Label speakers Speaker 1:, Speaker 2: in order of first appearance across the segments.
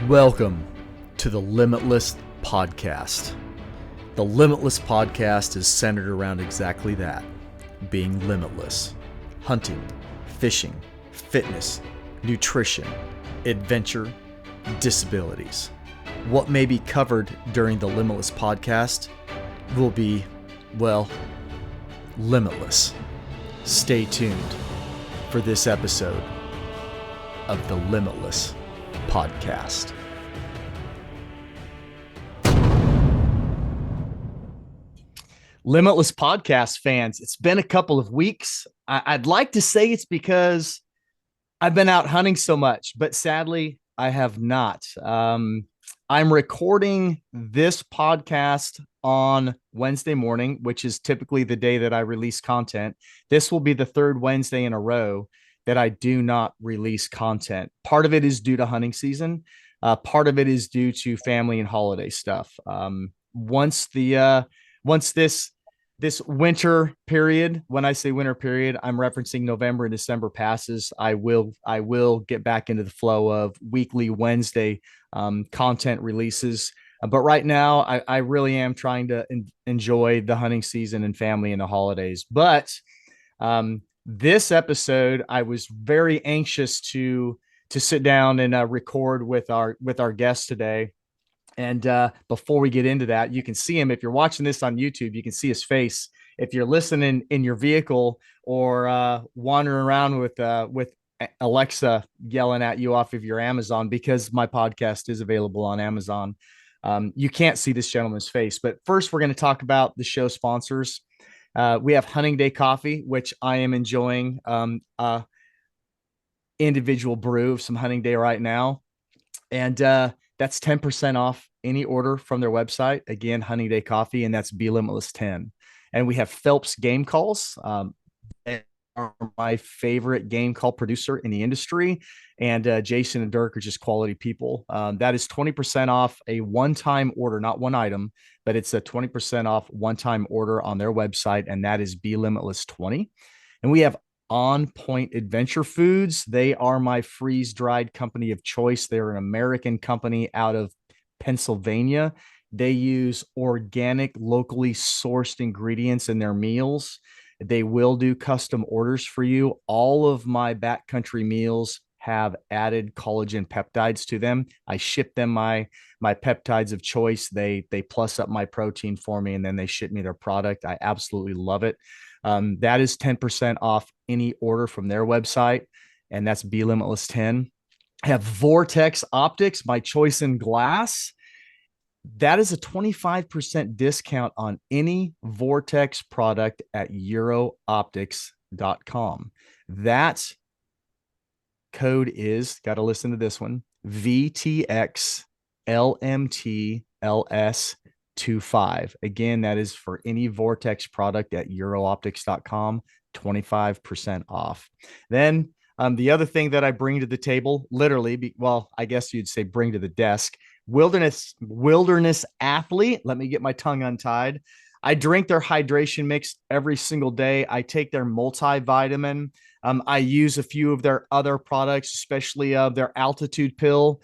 Speaker 1: Welcome to the Limitless Podcast. The Limitless Podcast is centered around exactly that, being limitless. Hunting, fishing, fitness, nutrition, adventure, disabilities. What may be covered during the Limitless Podcast will be, well, limitless. Stay tuned for this episode of the Limitless Podcast. Limitless Podcast fans, it's been a couple of weeks. I'd like to say it's because I've been out hunting so much, but sadly, I have not. I'm recording this podcast on Wednesday morning, which is typically the day that I release content. This will be the third Wednesday in a row that I do not release content. Part of it is due to hunting season. Part of it is due to family and holiday stuff. Once this winter period, when I say winter period, I'm referencing November and December passes, I will get back into the flow of weekly Wednesday content releases. But right now, I really am trying to enjoy the hunting season and family and the holidays. But this episode, I was very anxious to sit down and record with our guest today. And before we get into that, you can see him. If you're watching this on YouTube, you can see his face. If you're listening in your vehicle or wandering around with Alexa yelling at you off of your Amazon, because my podcast is available on Amazon, you can't see this gentleman's face. But first, we're going to talk about the show sponsors. We have Hunting Day Coffee, which I am enjoying individual brew of some Hunting Day right now. And that's 10% off any order from their website. Again, Hunting Day Coffee, and that's Limitless 10. And we have Phelps Game Calls. They are my favorite game call producer in the industry. And Jason and Dirk are just quality people. That is 20% off a one-time order, not one item, but it's a 20% off one-time order on their website, and that is Limitless 20. And we have On Point Adventure Foods. They are my freeze-dried company of choice. They're an American company out of Pennsylvania. They use organic, locally sourced ingredients in their meals. They will do custom orders for you. All of my backcountry meals have added collagen peptides to them. I ship them my peptides of choice. They plus up my protein for me, and then they ship me their product. I absolutely love it. That is 10% off any order from their website, and that's Limitless 10. I have Vortex Optics, my choice in glass. That is a 25% discount on any Vortex product at eurooptics.com. That code is, got to listen to this one, VTXLMTLS25. Again, that is for any Vortex product at eurooptics.com, 25% off. Then the other thing that I bring to the table, literally, well, I guess you'd say bring to the desk, Wilderness Athlete. Let me get my tongue untied. I drink their hydration mix every single day. I take their multivitamin. I use a few of their other products, especially their altitude pill.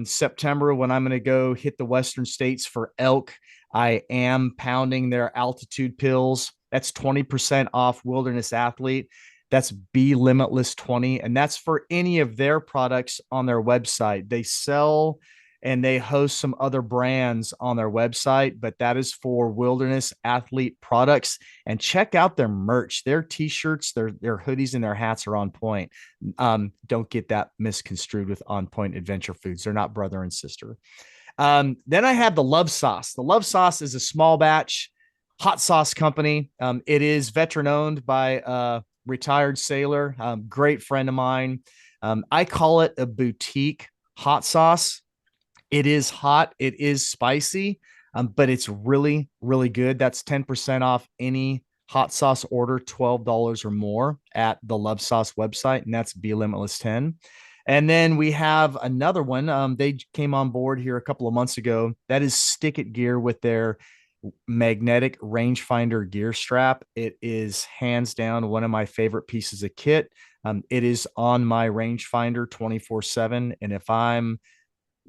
Speaker 1: September, when I'm going to go hit the Western states for elk, I am pounding their altitude pills. That's 20% off Wilderness Athlete. That's Limitless 20. And that's for any of their products on their website. They sell and they host some other brands on their website, but that is for Wilderness Athlete products. And check out their merch. Their t-shirts, their hoodies, and their hats are on point. Don't get that misconstrued with On Point Adventure Foods. They're not brother and sister. Then I have the Love Sauce. The Love Sauce is a small batch hot sauce company. It is veteran owned by a retired sailor, great friend of mine. I call it a boutique hot sauce. It is hot. It is spicy, but it's really, really good. That's 10% off any hot sauce order, $12 or more at the Love Sauce website, and that's Limitless 10. And then we have another one. They came on board here a couple of months ago. That is Stick It Gear with their magnetic rangefinder gear strap. It is hands down one of my favorite pieces of kit. It is on my rangefinder 24/7. And if I'm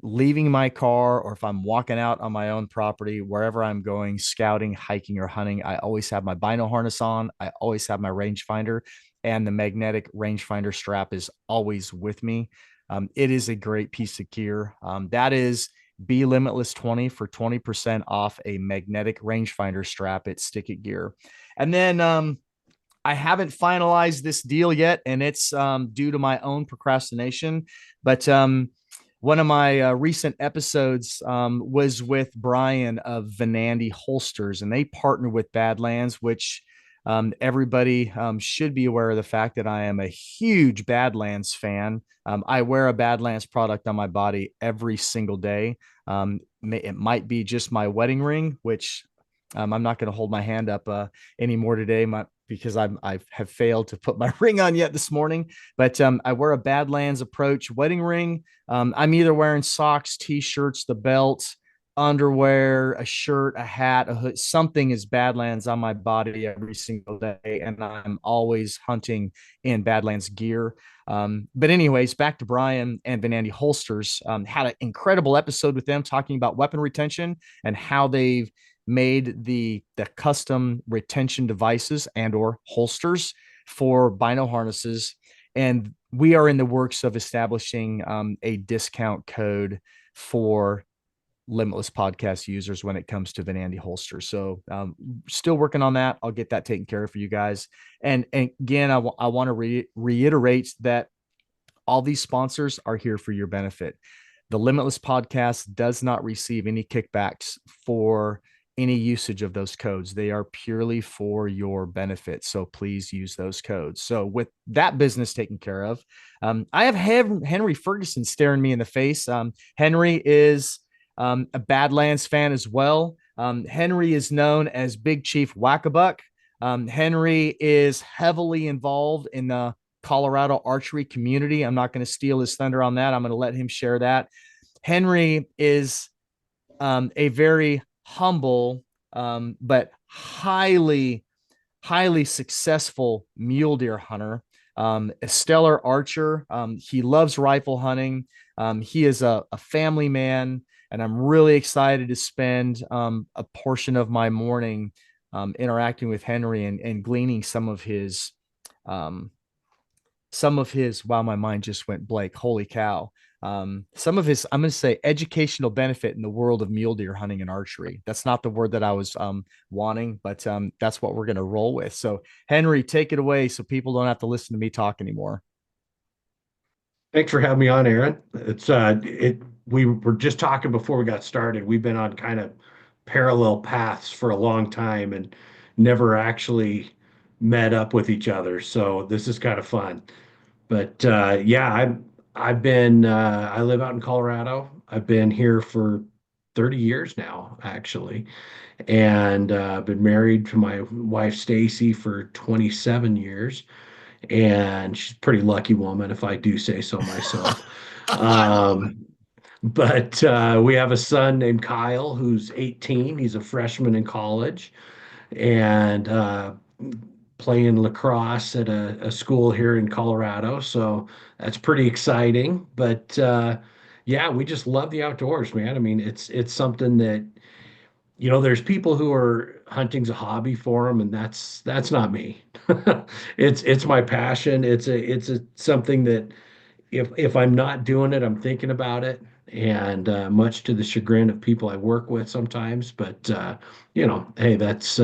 Speaker 1: leaving my car or if I'm walking out on my own property, wherever I'm going, scouting, hiking, or hunting, I always have my bino harness on. I always have my rangefinder, and the magnetic rangefinder strap is always with me. It is a great piece of gear. That is Be Limitless 20 for 20% off a magnetic rangefinder strap at Stick It Gear. And then I haven't finalized this deal yet, and it's due to my own procrastination. But one of my recent episodes was with Brian of Venandy Holsters, and they partner with Badlands, which everybody should be aware of the fact that I am a huge Badlands fan. I wear a Badlands product on my body every single day. It might be just my wedding ring, which I'm not going to hold my hand up anymore today. Because I have failed to put my ring on yet this morning. But I wear a Badlands Approach wedding ring. I'm either wearing socks, t-shirts, the belt, underwear, a shirt, a hat, a hood. Something is Badlands on my body every single day, and I'm always hunting in Badlands gear. But anyways, back to Brian and Venandy Holsters. Had an incredible episode with them talking about weapon retention and how they've made the custom retention devices and or holsters for bino harnesses, and we are in the works of establishing a discount code for Limitless podcast users when it comes to Venandy holsters. So still working on that. I'll get that taken care of for you guys. And again, I want to reiterate that all these sponsors are here for your benefit. The Limitless podcast does not receive any kickbacks for any usage of those codes. They are purely for your benefit. So please use those codes. So with that business taken care of, I have Henry Ferguson staring me in the face. Henry is a Badlands fan as well. Henry is known as Big Chief Wackabuck. Henry is heavily involved in the Colorado archery community. I'm not going to steal his thunder on that. I'm going to let him share that. Henry is a very humble, but highly successful mule deer hunter, a stellar archer. He loves rifle hunting. He is a family man, and I'm really excited to spend a portion of my morning interacting with Henry and gleaning um, some of his, wow, my mind just went blank. Holy cow. Some of his, I'm going to say, educational benefit in the world of mule deer hunting and archery. That's not the word that I was wanting, but that's what we're going to roll with. So, Henry, take it away so people don't have to listen to me talk anymore.
Speaker 2: Thanks for having me on, Aaron. We were just talking before we got started. We've been on kind of parallel paths for a long time and never actually met up with each other. So this is kind of fun. But yeah, I live out in Colorado. I've been here for 30 years now, actually, and been married to my wife Stacy for 27 years, and she's a pretty lucky woman, if I do say so myself.
Speaker 1: I love it.
Speaker 2: Um, but we have a son named Kyle who's 18. He's a freshman in college and playing lacrosse at a school here in Colorado. So that's pretty exciting. But yeah, we just love the outdoors, man. I mean, it's something that there's people who are hunting's a hobby for them, and that's not me. It's my passion. It's a something that if I'm not doing it, I'm thinking about it, and much to the chagrin of people I work with sometimes. But hey, that's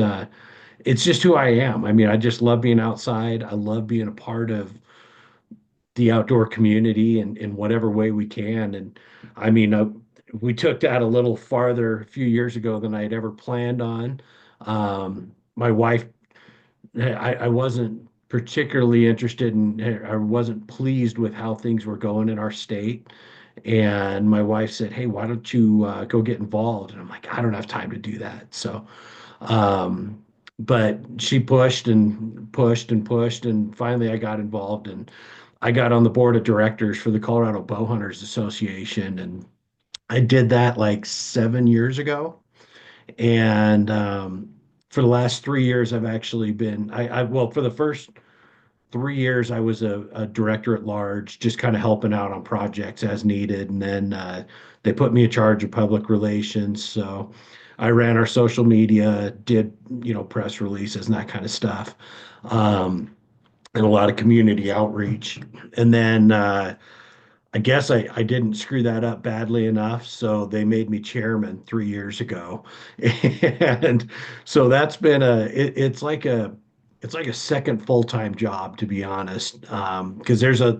Speaker 2: it's just who I am. I mean, I just love being outside. I love being a part of the outdoor community in whatever way we can. And I mean, we took that a little farther a few years ago than I had ever planned on. My wife, I wasn't particularly interested in, I wasn't pleased with how things were going in our state. And my wife said, "Hey, why don't you go get involved?" And I'm like, "I don't have time to do that." So, um, but she pushed and pushed and pushed, and finally I got involved, and I got on the board of directors for the Colorado Bowhunters Association, and I did that like 7 years ago. And for the last 3 years, I've actually been, well, for the first 3 years, I was a director at large, just kind of helping out on projects as needed. And then they put me in charge of public relations. So I ran our social media, did, press releases and that kind of stuff, and a lot of community outreach. And then I guess I didn't screw that up badly enough, so they made me chairman 3 years ago, and so that's been it's like a second full-time job, to be honest, because there's a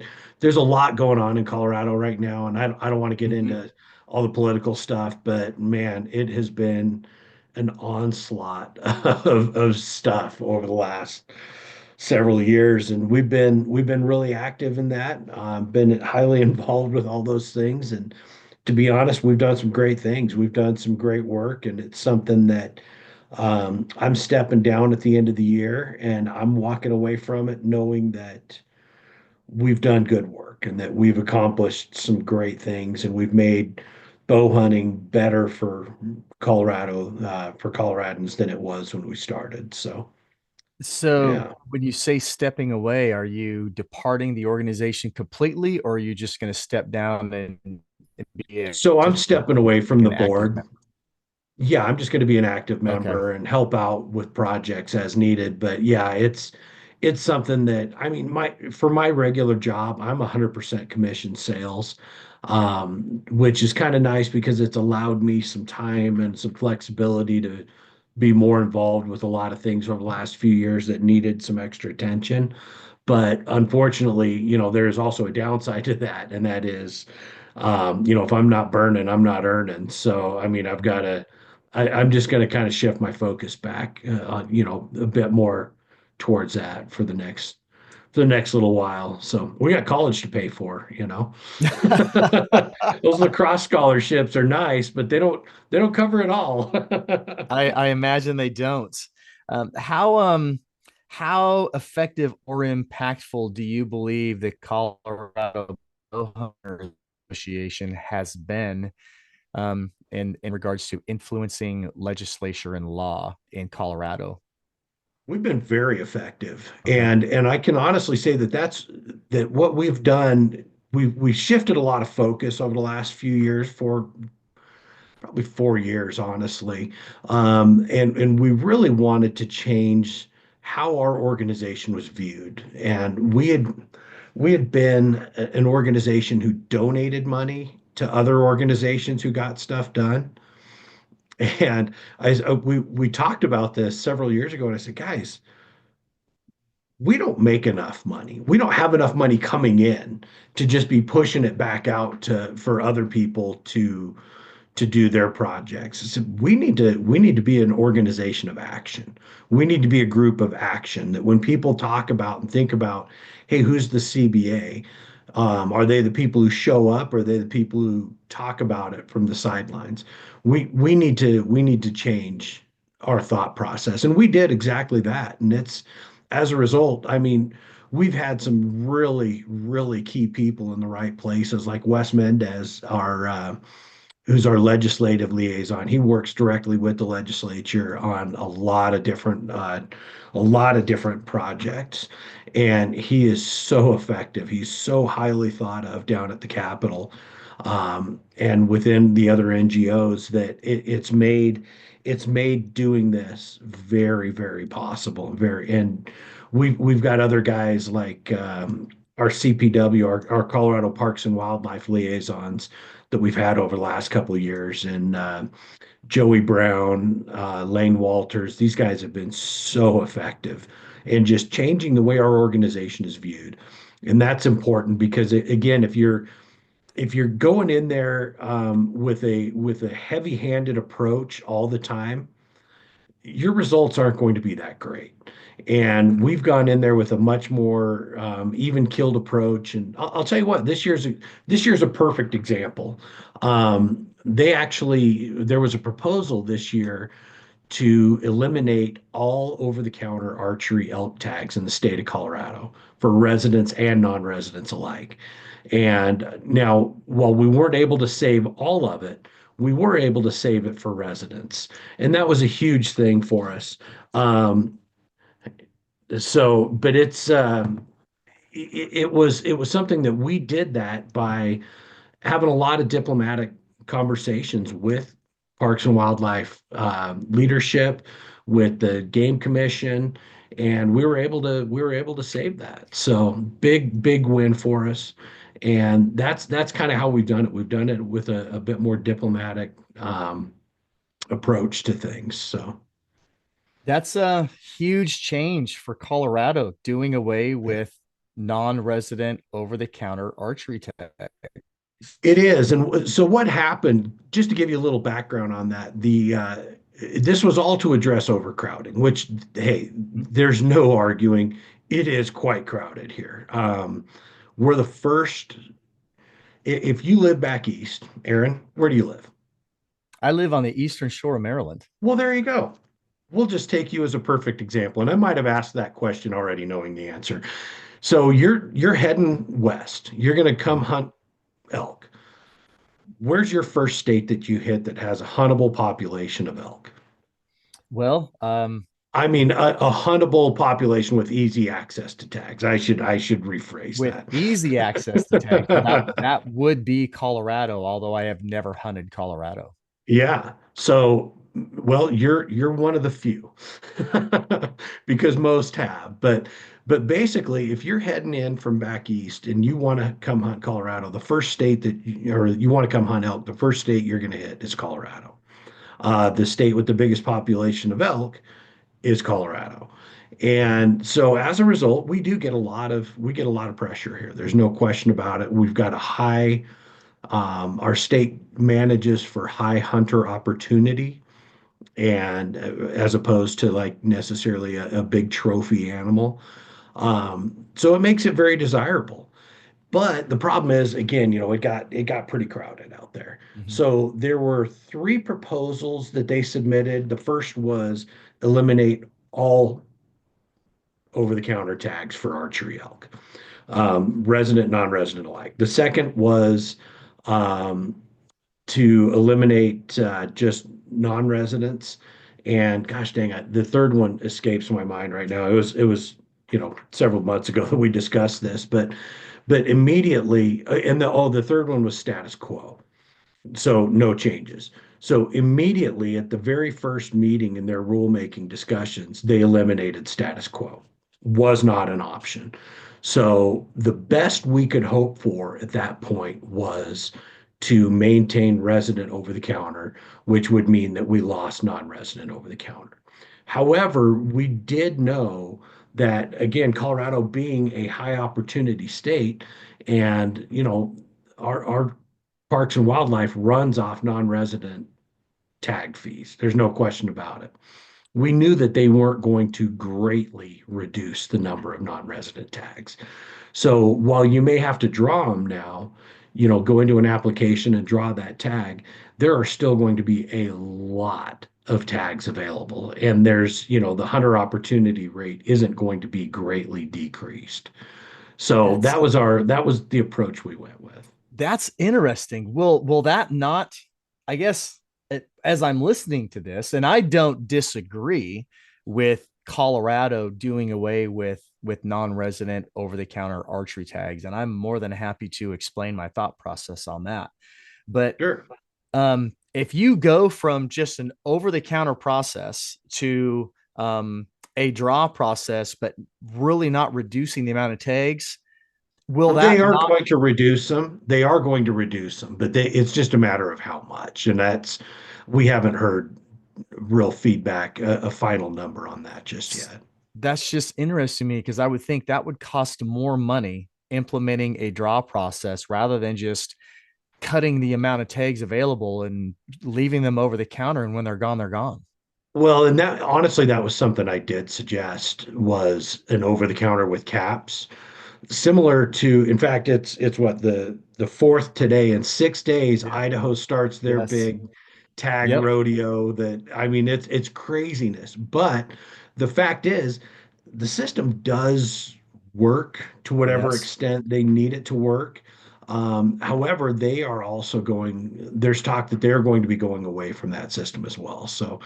Speaker 2: lot going on in Colorado right now, and I don't want to get
Speaker 1: Mhm.
Speaker 2: into all the political stuff, but man, it has been an onslaught of stuff over the last several years, and we've been really active in that. Been highly involved with all those things, and to be honest, we've done some great things. We've done some great work, and it's something that I'm stepping down at the end of the year, and I'm walking away from it knowing that we've done good work and that we've accomplished some great things, and we've made bow hunting better for Coloradans than it was when we started. So,
Speaker 1: So
Speaker 2: yeah.
Speaker 1: when you say stepping away, are you departing the organization completely, or are you just going to step down and be
Speaker 2: So I'm
Speaker 1: just
Speaker 2: stepping away from
Speaker 1: like
Speaker 2: the
Speaker 1: an active
Speaker 2: board.
Speaker 1: member?
Speaker 2: Yeah, I'm just going to be an active
Speaker 1: Okay.
Speaker 2: member and help out with projects as needed. But yeah, it's something that I mean, my for my regular job, I'm 100% commission sales, which is kind of nice because it's allowed me some time and some flexibility to be more involved with a lot of things over the last few years that needed some extra attention. But unfortunately, there's also a downside to that, and that is, if I'm not burning, I'm not earning. So, I mean, I'm just going to kind of shift my focus back, a bit more towards that for the next little while. So we got college to pay for. Those lacrosse scholarships are nice, but they don't cover it all.
Speaker 1: I imagine they don't. How effective or impactful do you believe the Colorado Bowhunters Association has been in regards to influencing legislature and law in Colorado?
Speaker 2: We've been very effective,
Speaker 1: Okay.
Speaker 2: and I can honestly say that what we've done. We shifted a lot of focus over the last few years, for probably 4 years, honestly, and we really wanted to change how our organization was viewed. And we had been an organization who donated money to other organizations who got stuff done. And we talked about this several years ago, and I said, guys, we don't make enough money. We don't have enough money coming in to just be pushing it back out for other people to do their projects. So we need to be an organization of action. We need to be a group of action that when people talk about and think about, hey, who's the CBA? Are they the people who show up? Or are they the people who talk about it from the sidelines? We need to change our thought process, and we did exactly that. And it's as a result. I mean, we've had some really, really key people in the right places, like Wes Mendez, who's our legislative liaison. He works directly with the legislature on a lot of different projects, and he is so effective. He's so highly thought of down at the Capitol, and within the other NGOs that it's made doing this very, very possible. And we've got other guys like our CPW, our Colorado Parks and Wildlife liaisons that we've had over the last couple of years. And Joey Brown, Lane Walters, these guys have been so effective in just changing the way our organization is viewed. And that's important because again, if you're going in there with a heavy-handed approach all the time, your results aren't going to be that great. And we've gone in there with a much more even keeled approach. And I'll tell you what, this year's a perfect example. There was a proposal this year to eliminate all over-the-counter archery elk tags in the state of Colorado for residents and non-residents alike. And now, while we weren't able to save all of it, we were able to save it for residents, and that was a huge thing for us. Um, but it was something that we did that by having a lot of diplomatic conversations with Parks and Wildlife leadership, with the Game Commission, and we were able to save that. So big win for us, and that's kind of how we've done it. We've done it with a bit more diplomatic approach to things. So
Speaker 1: That's a huge change for Colorado, doing away with non-resident over-the-counter archery tech.
Speaker 2: it is. And so what happened, just to give you a little background on that, the this was all to address overcrowding, which, hey, there's no arguing. It is quite crowded here. We're the first, if you live back east, Aaron, where do you live?
Speaker 1: I live on the eastern shore of Maryland.
Speaker 2: Well, there you go. We'll just take you as a perfect example. And I might have asked that question already knowing the answer. So you're heading west. You're going to come hunt elk. Where's your first state that you hit that has a huntable population of elk?
Speaker 1: Well,
Speaker 2: I mean, a huntable population with easy access to tags. I should rephrase
Speaker 1: with easy access to tags, well, that
Speaker 2: that.
Speaker 1: that would be Colorado, although I have never hunted Colorado.
Speaker 2: Yeah. So, well, you're one of the few because most have. But basically, if you're heading in from back east and you want to come hunt Colorado, the first state or you want to come hunt elk, the first state you're going to hit is Colorado. The state with the biggest population of elk is Colorado. And so as a result, we get a lot of pressure here. There's no question about it. We've got a high our state manages for high hunter opportunity and as opposed to like necessarily a big trophy animal. So it makes it very desirable. But the problem is, again, it got pretty crowded out there.
Speaker 1: Mhm.
Speaker 2: So there were three proposals that they submitted. The first was eliminate all over-the-counter tags for archery elk, resident, non-resident alike. The second was um, to eliminate just non-residents. And gosh dang it, the third one escapes my mind right now. It was several months ago that we discussed this, but immediately, and the third one was status quo, so no changes. So immediately at the very first meeting in their rulemaking discussions, they eliminated status quo. Was not an option. So the best we could hope for at that point was to maintain resident over the counter, which would mean that we lost non-resident over the counter. However, we did know that, again, Colorado being a high opportunity state, and our Parks and Wildlife runs off non-resident tag fees. There's no question about it. We knew that they weren't going to greatly reduce the number of non-resident tags. So while you may have to draw them now, go into an application and draw that tag, there are still going to be a lot of tags available. And the hunter opportunity rate isn't going to be greatly decreased. So
Speaker 1: That's
Speaker 2: that was the approach we went with.
Speaker 1: that's interesting. Will that not, I guess, as I'm listening to this, and I don't disagree with Colorado doing away with non-resident over-the-counter archery tags, and I'm more than happy to explain my thought process on that. But
Speaker 2: Sure.
Speaker 1: if you go from just an over-the-counter process to a draw process, but really not reducing the amount of tags, will
Speaker 2: Well, they
Speaker 1: that
Speaker 2: are
Speaker 1: not?
Speaker 2: going to reduce them. They are going to reduce them, but it's just a matter of how much. And we haven't heard real feedback, a final number on that just yet.
Speaker 1: That's just interesting to me because I would think that would cost more money implementing a draw process rather than just cutting the amount of tags available and leaving them over the counter. And when they're gone, they're gone.
Speaker 2: Well, and that honestly, that was something I did suggest was an over the counter with caps. Similar to, in fact, it's what the fourth today. In 6 days,
Speaker 1: Yeah.
Speaker 2: Idaho starts their
Speaker 1: Yes.
Speaker 2: big tag
Speaker 1: Yep.
Speaker 2: rodeo. That I mean, it's craziness. But the fact is, the system does work to whatever
Speaker 1: Yes.
Speaker 2: extent they need it to work. However, there's talk that they're going to be going away from that system as well. So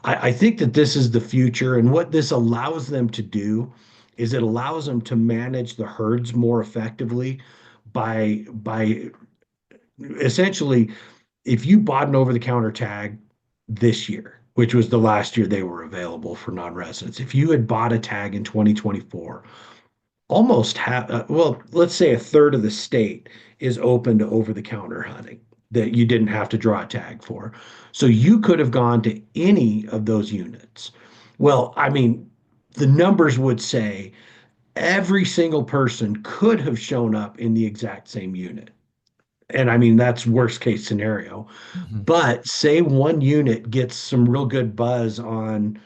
Speaker 2: I think that this is the future, and what this allows them to do is it allows them to manage the herds more effectively by essentially, if you bought an over-the-counter tag this year, which was the last year they were available for non-residents, if you had bought a tag in 2024, almost half, well, let's say a third of the state is open to over-the-counter hunting that you didn't have to draw a tag for. So you could have gone to any of those units. Well, I mean, the numbers would say every single person could have shown up in the exact same unit. And I mean, that's worst case scenario.
Speaker 1: Mhm.
Speaker 2: But say one unit gets some real good buzz on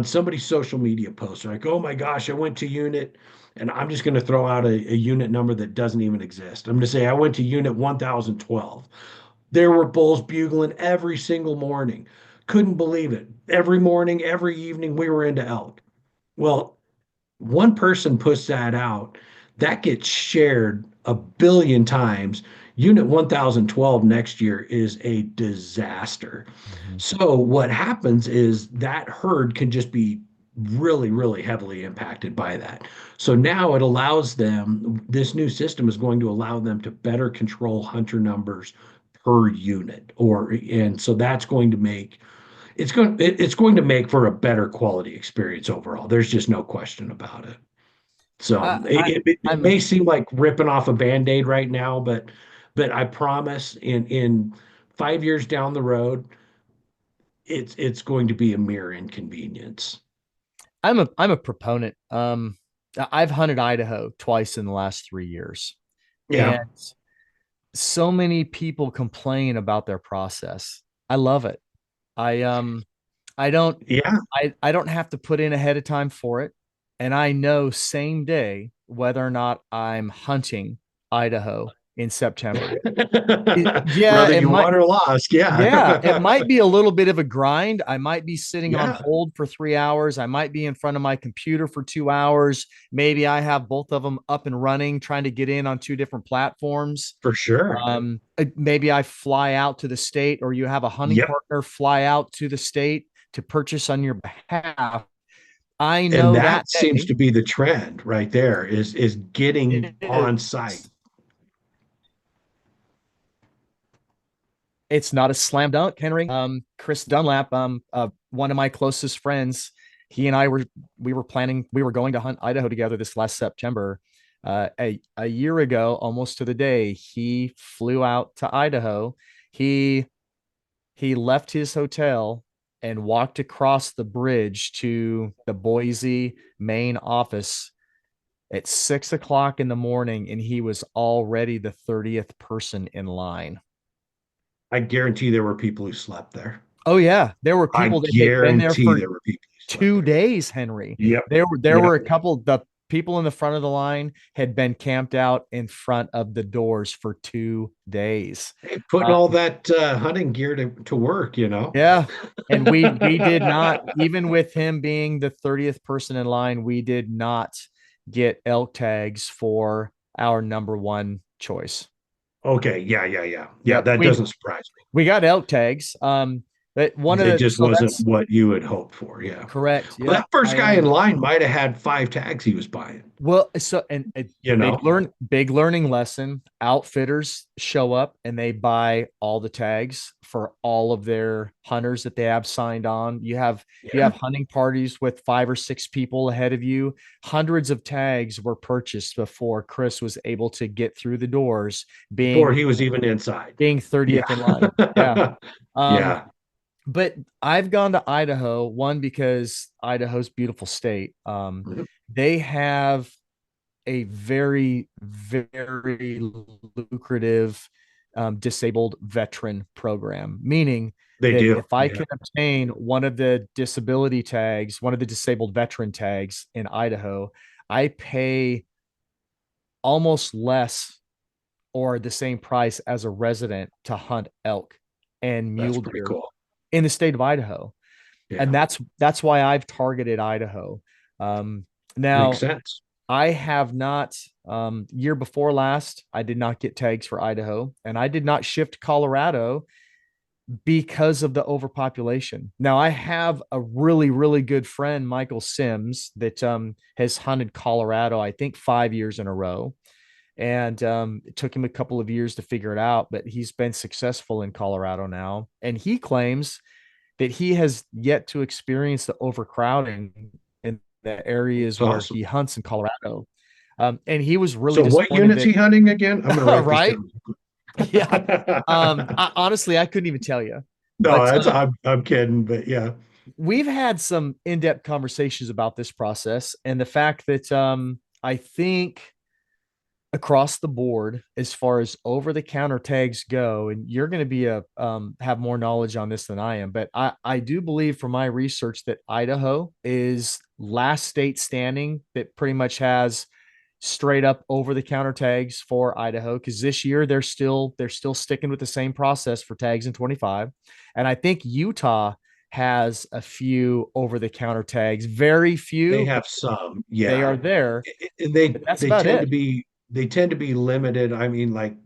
Speaker 2: somebody's social media post, like, oh my gosh, I went to unit, and I'm just going to throw out a unit number that doesn't even exist. I'm going to say I went to unit 1012. There were bulls bugling every single morning. Couldn't believe it. Every morning, every evening, we were into elk. Well, one person puts that out, that gets shared a billion times. Unit 1012 next year is a disaster.
Speaker 1: Mhm.
Speaker 2: So what happens is that herd can just be really, really heavily impacted by that. So now it allows them, this new system is going to allow them to better control hunter numbers per unit. And so that's going to make it's going to make for a better quality experience overall. There's just no question about it. So
Speaker 1: I, I,
Speaker 2: it
Speaker 1: I'm
Speaker 2: may seem like ripping off a Band-Aid right now, but I promise in 5 years down the road, it's going to be a mere inconvenience.
Speaker 1: I'm a proponent. I've hunted Idaho twice in the last 3 years, and
Speaker 2: Yeah.
Speaker 1: so many people complain about their process. I love it. I I don't
Speaker 2: Yeah.
Speaker 1: I don't have to put in ahead of time for it. And I know same day whether or not I'm hunting Idaho in September. Yeah,
Speaker 2: Whether
Speaker 1: it
Speaker 2: you
Speaker 1: might
Speaker 2: won or lost,
Speaker 1: yeah, it
Speaker 2: yeah.
Speaker 1: might be a little bit of a grind. I might be sitting on
Speaker 2: Yeah,
Speaker 1: hold for 3 hours. I might be in front of my computer for 2 hours. Maybe I have both of them up and running, trying to get in on two different platforms.
Speaker 2: for sure.
Speaker 1: Maybe I fly out to the state, or you have a hunting
Speaker 2: Yep.
Speaker 1: partner fly out to the state to purchase on your behalf. I
Speaker 2: And
Speaker 1: know that
Speaker 2: that seems
Speaker 1: day
Speaker 2: to be the trend right there is getting on site.
Speaker 1: is it's not a slam dunk, Henry. Chris Dunlap, one of my closest friends, he and I were planning, we were going to hunt Idaho together this last September. A year ago, almost to the day, he flew out to Idaho. He he left his hotel and walked across the bridge to the Boise main office at 6 o'clock in the morning, and he was already the 30th person in line.
Speaker 2: I guarantee there were people who slept there.
Speaker 1: Oh yeah, there were
Speaker 2: I
Speaker 1: people that had been there
Speaker 2: guarantee
Speaker 1: for
Speaker 2: there were people who slept
Speaker 1: 2 days, Henry.
Speaker 2: there. Yep.
Speaker 1: There were
Speaker 2: Yep.
Speaker 1: a couple, the people in the front of the line had been camped out in front of the doors for 2 days.
Speaker 2: Hey, putting
Speaker 1: Um,
Speaker 2: all that hunting gear to work, you know.
Speaker 1: yeah. And we did not, even with him being the 30th person in line, we did not get elk tags for our number one choice.
Speaker 2: Okay. Yeah. Yeah. Yeah. Yeah.
Speaker 1: Yep.
Speaker 2: That doesn't surprise
Speaker 1: We got elk tags. But one of
Speaker 2: me. It
Speaker 1: the,
Speaker 2: just
Speaker 1: so
Speaker 2: wasn't
Speaker 1: that's
Speaker 2: what you had hoped for. Yeah.
Speaker 1: correct.
Speaker 2: Well,
Speaker 1: Yeah.
Speaker 2: that first guy in line might have had 5 tags he was buying,
Speaker 1: Well, so and a
Speaker 2: you know.
Speaker 1: big learning lesson. Outfitters show up and they buy all the tags for all of their hunters that they have signed on. You
Speaker 2: Yeah.
Speaker 1: have hunting parties with 5 or 6 people ahead of you. Hundreds of tags were purchased before Chris was able to get through the doors,
Speaker 2: Before
Speaker 1: being
Speaker 2: he was even inside.
Speaker 1: 30th in line. Yeah.
Speaker 2: Yeah.
Speaker 1: Um,
Speaker 2: Yeah.
Speaker 1: but I've gone to Idaho, one because Idaho's beautiful state.
Speaker 2: Mhm.
Speaker 1: They have a very, very lucrative disabled veteran program, meaning
Speaker 2: They
Speaker 1: that
Speaker 2: do.
Speaker 1: if I
Speaker 2: Yeah.
Speaker 1: can obtain one of the disability tags, one of the disabled veteran tags in Idaho, I pay almost less or the same price as a resident to hunt elk and
Speaker 2: That's
Speaker 1: mule
Speaker 2: pretty
Speaker 1: deer
Speaker 2: cool.
Speaker 1: in the state of Idaho. And
Speaker 2: Yeah.
Speaker 1: that's why I've targeted Idaho. Um,
Speaker 2: Makes
Speaker 1: now
Speaker 2: sense.
Speaker 1: I have not. Year before last, I did not get tags for Idaho, and I did not shift to Colorado because of the overpopulation. Now, I have a really, really good friend, Michael Sims, that has hunted Colorado, I think 5 years in a row. And it took him a couple of years to figure it out, but he's been successful in Colorado now. And he claims that he has yet to experience the overcrowding in the areas where
Speaker 2: Awesome.
Speaker 1: he hunts in Colorado. And he was really
Speaker 2: So what
Speaker 1: disappointed
Speaker 2: unit's
Speaker 1: that,
Speaker 2: he hunting again? I'm gonna write this
Speaker 1: right?
Speaker 2: down.
Speaker 1: Yeah. Honestly, I couldn't even tell you.
Speaker 2: No,
Speaker 1: But
Speaker 2: I'm kidding, but yeah.
Speaker 1: we've had some in-depth conversations about this process and the fact that I think across the board, as far as over-the-counter tags go, and you're going to be a have more knowledge on this than I am, but I do believe from my research that Idaho is last state standing that pretty much has straight up over-the-counter tags for Idaho, because this year they're still sticking with the same process for tags in 25. And I think Utah has a few over-the-counter tags, very
Speaker 2: They
Speaker 1: few, but
Speaker 2: have some,
Speaker 1: they
Speaker 2: yeah.
Speaker 1: are there.
Speaker 2: And
Speaker 1: But that's about it.
Speaker 2: they tend to be limited. I mean, like,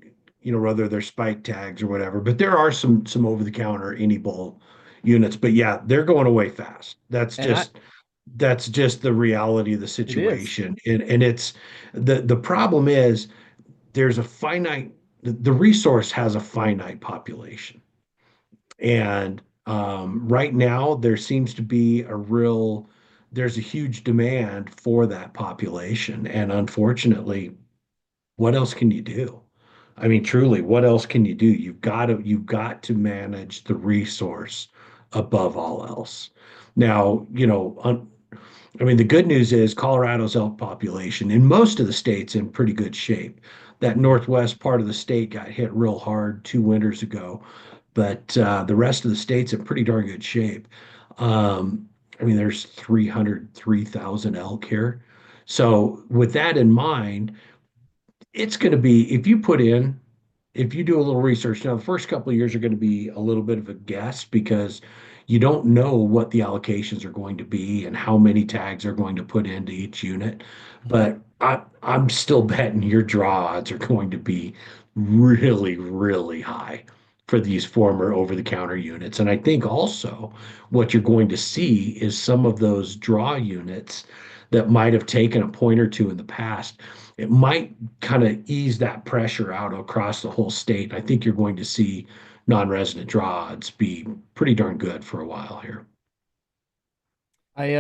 Speaker 2: whether they're spike tags or whatever, but there are some over the counter any bull units. But yeah, they're going away fast.
Speaker 1: And
Speaker 2: That's just the reality of the
Speaker 1: it is.
Speaker 2: situation. And it's the problem is there's a finite the resource has a finite population. And right now, there seems to be there's a huge demand for that population. And unfortunately, what else can you do? I mean, truly, what else can you do? You've got to manage the resource above all else. Now, I mean, the good news is Colorado's elk population in most of the states in pretty good shape. That northwest part of the state got hit real hard 2 winters ago, but the rest of the state's in pretty darn good shape. I mean, there's 303,000 elk here. So, with that in mind, it's going to be if you do a little research now, the first couple of years are going to be a little bit of a guess because you don't know what the allocations are going to be and how many tags are going to put into each unit. But I'm still betting your draw odds are going to be really, really high for these former over-the-counter units. And I think also what you're going to see is some of those draw units that might have taken a point or two in the past. It might kind of ease that pressure out across the whole state. I think you're going to see non-resident draw odds be pretty darn good for a while here.
Speaker 1: I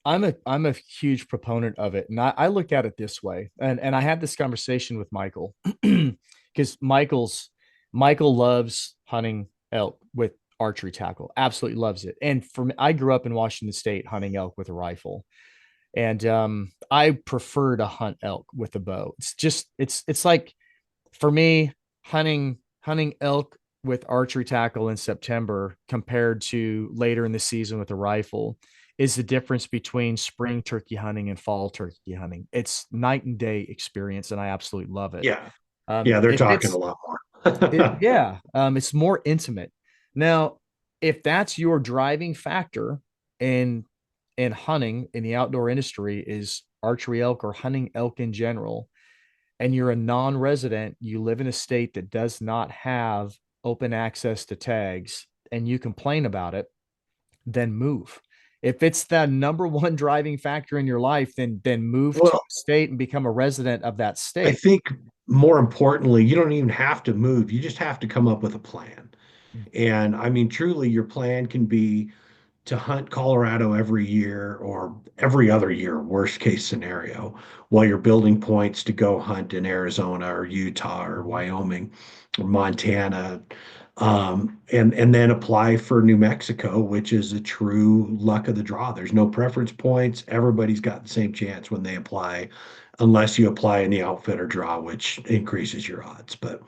Speaker 1: I'm a huge proponent of it, and I look at it this way, and I had this conversation with Michael because Michael loves hunting elk with archery tackle, absolutely loves it. And for me, I grew up in Washington State hunting elk with a rifle, and I prefer to hunt elk with a bow. It's like for me hunting elk with archery tackle in September compared to later in the season with a rifle is the difference between spring turkey hunting and fall turkey hunting. It's night and day experience, and I absolutely love it.
Speaker 2: Yeah. Yeah, they're
Speaker 1: If
Speaker 2: talking a
Speaker 1: it's
Speaker 2: lot
Speaker 1: it,
Speaker 2: more.
Speaker 1: yeah, it's more intimate. Now, if that's your driving factor in hunting in the outdoor industry is archery elk or hunting elk in general, and you're a non-resident, you live in a state that does not have open access to tags, and you complain about it, then move. If it's the number one driving factor in your life, then move to
Speaker 2: Well,
Speaker 1: a state and become a resident of that
Speaker 2: I
Speaker 1: state.
Speaker 2: think more importantly, you don't even have to move. You just have to come up with a plan. And I mean, truly, your plan can be to hunt Colorado every year or every other year, worst case scenario, while you're building points to go hunt in Arizona or Utah or Wyoming or Montana, and then apply for New Mexico, which is a true luck of the draw. There's no preference points. Everybody's got the same chance when they apply, unless you apply in the outfitter draw, which increases your odds. But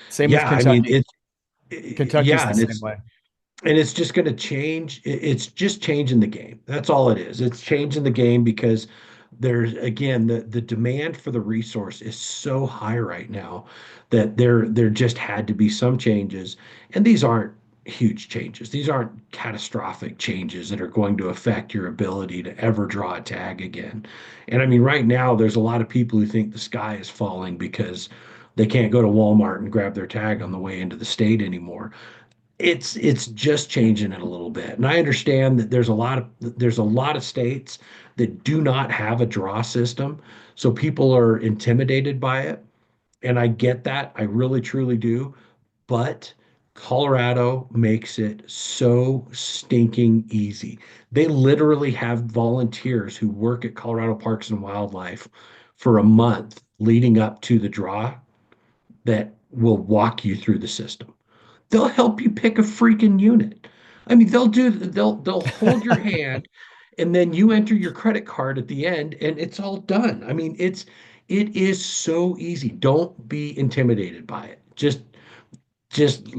Speaker 1: Same with
Speaker 2: yeah, I mean,
Speaker 1: Kentucky. Kentucky's
Speaker 2: yeah,
Speaker 1: the same way.
Speaker 2: and it's just going to change. It's just changing the game. That's all it is. It's changing the game because there's again the demand for the resource is so high right now that there just had to be some changes, and these aren't huge changes. These aren't catastrophic changes that are going to affect your ability to ever draw a tag again. And I mean, right now there's a lot of people who think the sky is falling because they can't go to Walmart and grab their tag on the way into the state anymore. it's just changing it a little bit. And I understand that there's a lot of states that do not have a draw system, so people are intimidated by it. And I get that. I really truly do. But Colorado makes it so stinking easy. They literally have volunteers who work at Colorado Parks and Wildlife for a month leading up to the draw that will walk you through the system. They'll help you pick a freaking unit. I mean, they'll hold your hand and then you enter your credit card at the end and it's all done. I mean, it is so easy. Don't be intimidated by it. Just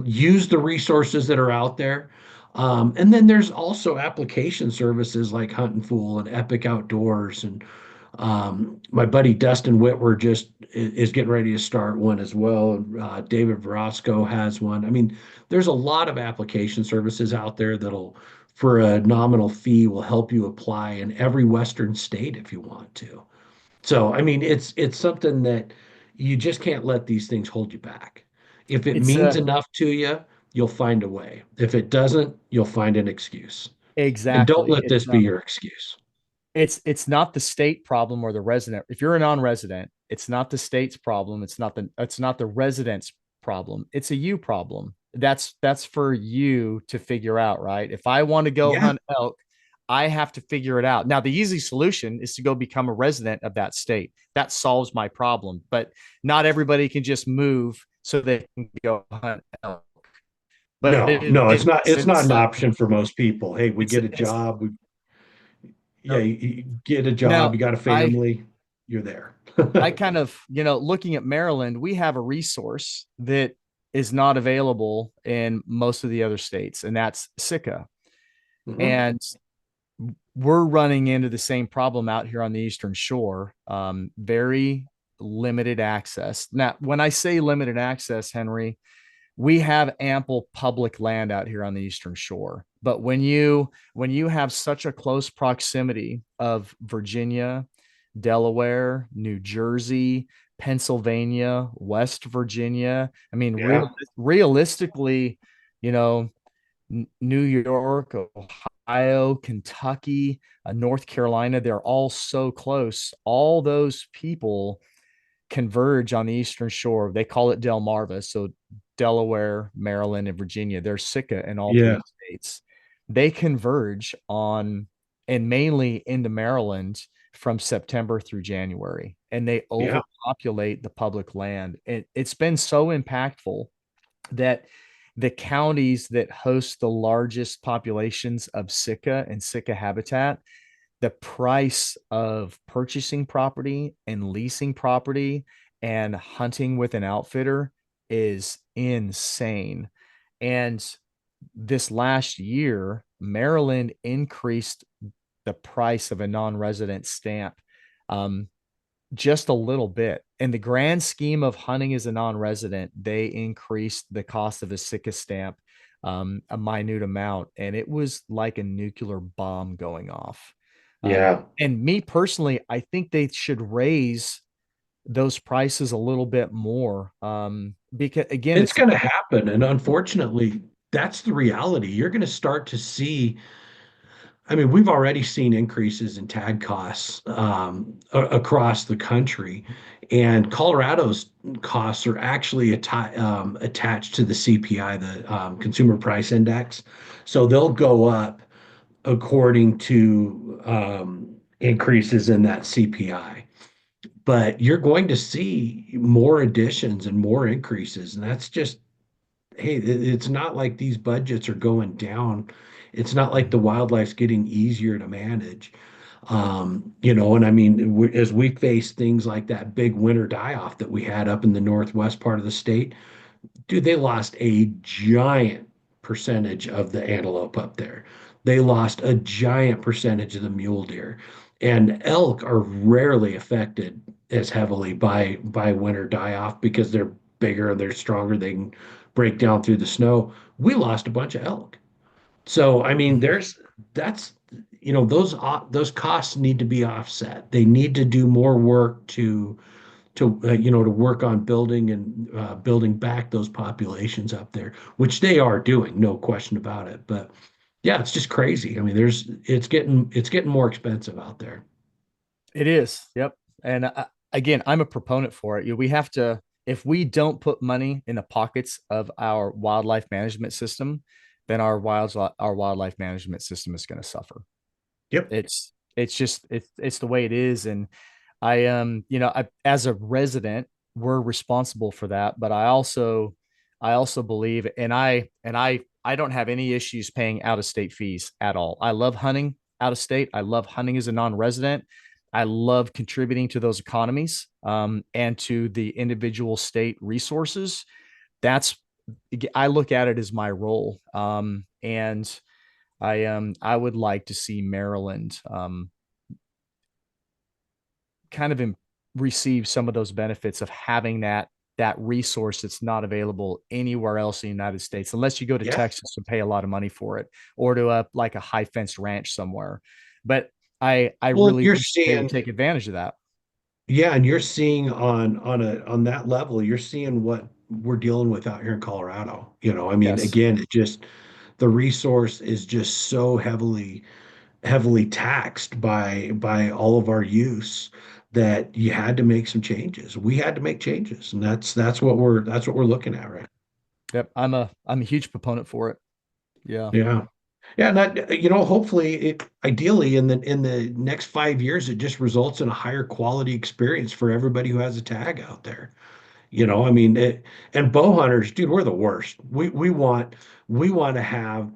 Speaker 2: use the resources that are out there. And then there's also application services like Hunt and Fool and Epic Outdoors. And my buddy Dustin Whitwer just is getting ready to start one as well. David Verosco has one. I mean, there's a lot of application services out there that'll, for a nominal fee, will help you apply in every Western state if you want to. So, I mean, it's something that you just can't let these things hold you back. If it
Speaker 1: It's
Speaker 2: means enough to you, you'll find a way. If it doesn't, you'll find an excuse. And don't
Speaker 1: exactly.
Speaker 2: let this be your excuse.
Speaker 1: It's not the state problem or the resident. If you're a non-resident, it's not the state's problem. It's not the resident's problem. It's a you problem. That's for you to figure out, right? If I want to go
Speaker 2: Yeah.
Speaker 1: hunt elk, I have to figure it out. Now, the easy solution is to go become a resident of that state. That solves my problem. But not everybody can just move so they can go hunt elk. But
Speaker 2: No, no, it's not
Speaker 1: it's
Speaker 2: an option for most people. Hey, we get a
Speaker 1: it's
Speaker 2: job. Yeah, you get a job,
Speaker 1: now
Speaker 2: you got a
Speaker 1: I
Speaker 2: family, you're there.
Speaker 1: I kind of, looking at Maryland, we have a resource that is not available in most of the other states, and that's Sitka.
Speaker 2: Mhm.
Speaker 1: And we're running into the same problem out here on the Eastern Shore. Very limited access. Now, when I say limited access, Henry, we have ample public land out here on the Eastern Shore. But when you have such a close proximity of Virginia, Delaware, New Jersey, Pennsylvania, West Virginia. I mean,
Speaker 2: Yeah,
Speaker 1: realistically, you know, New York, Ohio, Kentucky, North Carolina, they're all so close. All those people converge on the Eastern Shore. They call it Delmarva. So Delaware, Maryland, and Virginia, they're Sitka in all three
Speaker 2: yeah,
Speaker 1: states. They converge on and mainly into Maryland from September through January, and they
Speaker 2: yeah,
Speaker 1: overpopulate the public land. It's been so impactful that the counties that host the largest populations of Sitka and Sitka habitat, the price of purchasing property and leasing property and hunting with an outfitter is insane. And this last year, Maryland increased the price of a non-resident stamp um, just a little bit. In the grand scheme of hunting as a non-resident, they increased the cost of a Sitka stamp a minute amount, and it was like a nuclear bomb going off.
Speaker 2: yeah.
Speaker 1: And me personally, I think they should raise those prices a little bit more because again,
Speaker 2: It's
Speaker 1: it's
Speaker 2: going to happen. And unfortunately, that's the reality. You're going to start to see. I mean, we've already seen increases in tag costs across the country, and Colorado's costs are actually attached to the CPI, the Consumer Price Index. So they'll go up according to increases in that CPI. But you're going to see more additions and more increases, and that's just hey, it's not like these budgets are going down. It's not like the wildlife's getting easier to manage. And I mean, as we face things like that big winter die-off that we had up in the northwest part of the state, dude, they lost a giant percentage of the antelope up there. They lost a giant percentage of the mule deer. And elk are rarely affected as heavily by winter die-off because they're bigger and they're stronger. They can break down through the snow. We lost a bunch of elk. So I mean, that's those costs need to be offset. They need to do more work to work on building and building back those populations up there, which they are doing, no question about it. But yeah, it's just crazy. I mean, it's getting more expensive out there.
Speaker 1: It is. Yep. And again, I'm a proponent for it. We have to, if we don't put money in the pockets of our wildlife management system, then our wildlife management system is going to suffer.
Speaker 2: Yep.
Speaker 1: It's just it's the way it is. And as a resident, we're responsible for that. But I also believe, and I don't have any issues paying out of state fees at all. I love hunting out of state. I love hunting as a non-resident. I love contributing to those economies, and to the individual state resources. That's I look at it as my role. And I would like to see Maryland kind of receive some of those benefits of having that resource that's not available anywhere else in the United States, unless you go to
Speaker 2: Yeah.
Speaker 1: Texas and pay a lot of money for it, or to a like a high fenced ranch somewhere. But I
Speaker 2: Well,
Speaker 1: really
Speaker 2: you're
Speaker 1: wish they would
Speaker 2: seeing,
Speaker 1: take advantage of that.
Speaker 2: yeah, and you're seeing on that level, you're seeing what we're dealing with out here in Colorado. I mean,
Speaker 1: Yes.
Speaker 2: again, it just the resource is just so heavily taxed by all of our use that you had to make some changes. We had to make changes, and that's what we're looking at, right?
Speaker 1: Yep. I'm a huge proponent for it. Yeah.
Speaker 2: Yeah. Yeah, and that, hopefully ideally in the next 5 years, it just results in a higher quality experience for everybody who has a tag out there. I mean, and bow hunters, dude, we're the worst. We want to have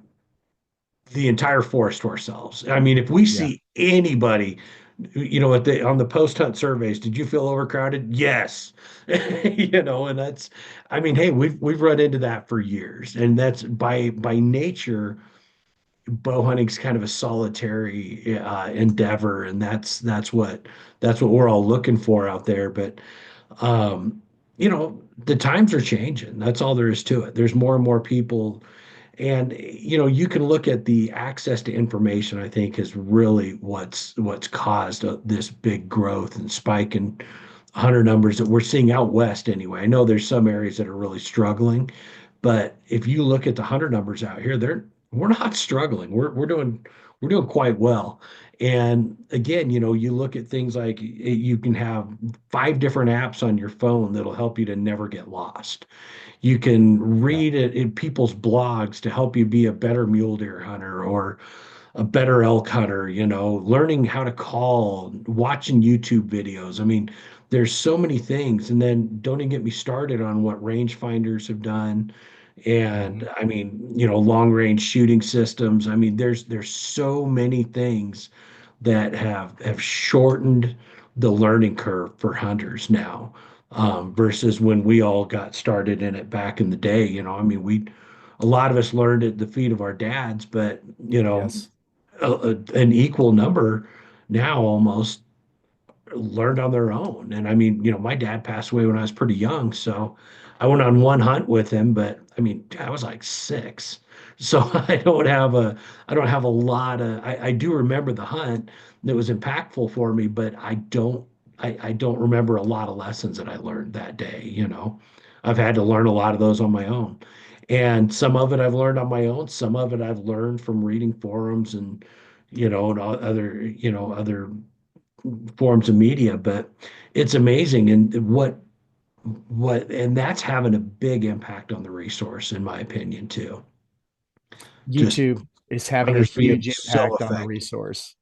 Speaker 2: the entire forest to ourselves. I mean, if we
Speaker 1: Yeah.
Speaker 2: see anybody, on the post hunt surveys, did you feel overcrowded? Yes. And I mean, hey, we've run into that for years, and that's by nature. Bow hunting's kind of a solitary endeavor, and that's what we're all looking for out there. But the times are changing. That's all there is to it. There's more and more people, and you can look at the access to information. I think is really what's caused this big growth and spike in hunter numbers that we're seeing out west. Anyway, I know there's some areas that are really struggling, but if you look at the hunter numbers out here, we're not struggling. We're doing quite well. And again, you look at things like you can have 5 different apps on your phone that'll help you to never get lost. You can
Speaker 1: Yeah.
Speaker 2: read it in people's blogs to help you be a better mule deer hunter or a better elk hunter, learning how to call, watching YouTube videos. I mean, there's so many things. And then don't even get me started on what rangefinders have done.
Speaker 1: Mhm.
Speaker 2: And I mean, long range shooting systems. I mean, there's so many things that have shortened the learning curve for hunters now, versus when we all got started in it back in the day. I mean, a lot of us learned at the feet of our dads, but
Speaker 1: Yes.
Speaker 2: an equal number now almost learned on their own. And I mean, my dad passed away when I was pretty young, so I went on one hunt with him, but I mean, I was like 6. So I don't have a lot of I do remember the hunt that was impactful for me, but I don't remember a lot of lessons that I learned that day. I've had to learn a lot of those on my own. And some of it I've learned on my own, some of it I've learned from reading forums and other forms of media. But it's amazing, and and that's having a big impact on the resource, in my opinion, too. Just
Speaker 1: YouTube is having a
Speaker 2: hunters being
Speaker 1: huge
Speaker 2: so
Speaker 1: impact on the
Speaker 2: effective.
Speaker 1: resource.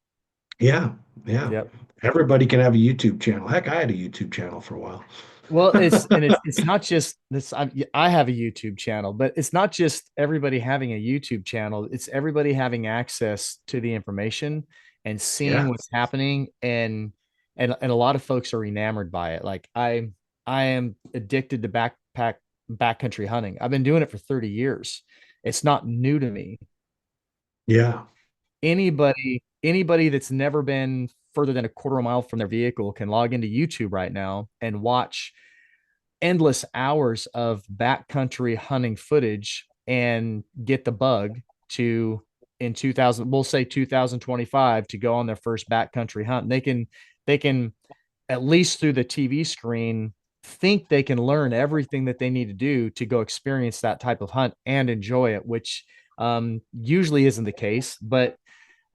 Speaker 2: Yeah, yeah.
Speaker 1: Yep.
Speaker 2: Everybody can have a YouTube channel. Heck, I had a YouTube channel for a while.
Speaker 1: Well, it's not just this. I have a YouTube channel, but it's not just everybody having a YouTube channel. It's everybody having access to the information and seeing
Speaker 2: Yeah,
Speaker 1: what's happening, and a lot of folks are enamored by it. Like I am addicted to backcountry hunting. I've been doing it for 30 years. It's not new to me.
Speaker 2: yeah,
Speaker 1: Anybody that's never been further than a quarter mile from their vehicle can log into YouTube right now and watch endless hours of backcountry hunting footage and get the bug to in 2000, we'll say 2025, to go on their first backcountry hunt. They can at least through the TV screen, think they can learn everything that they need to do to go experience that type of hunt and enjoy it, which usually isn't the case. But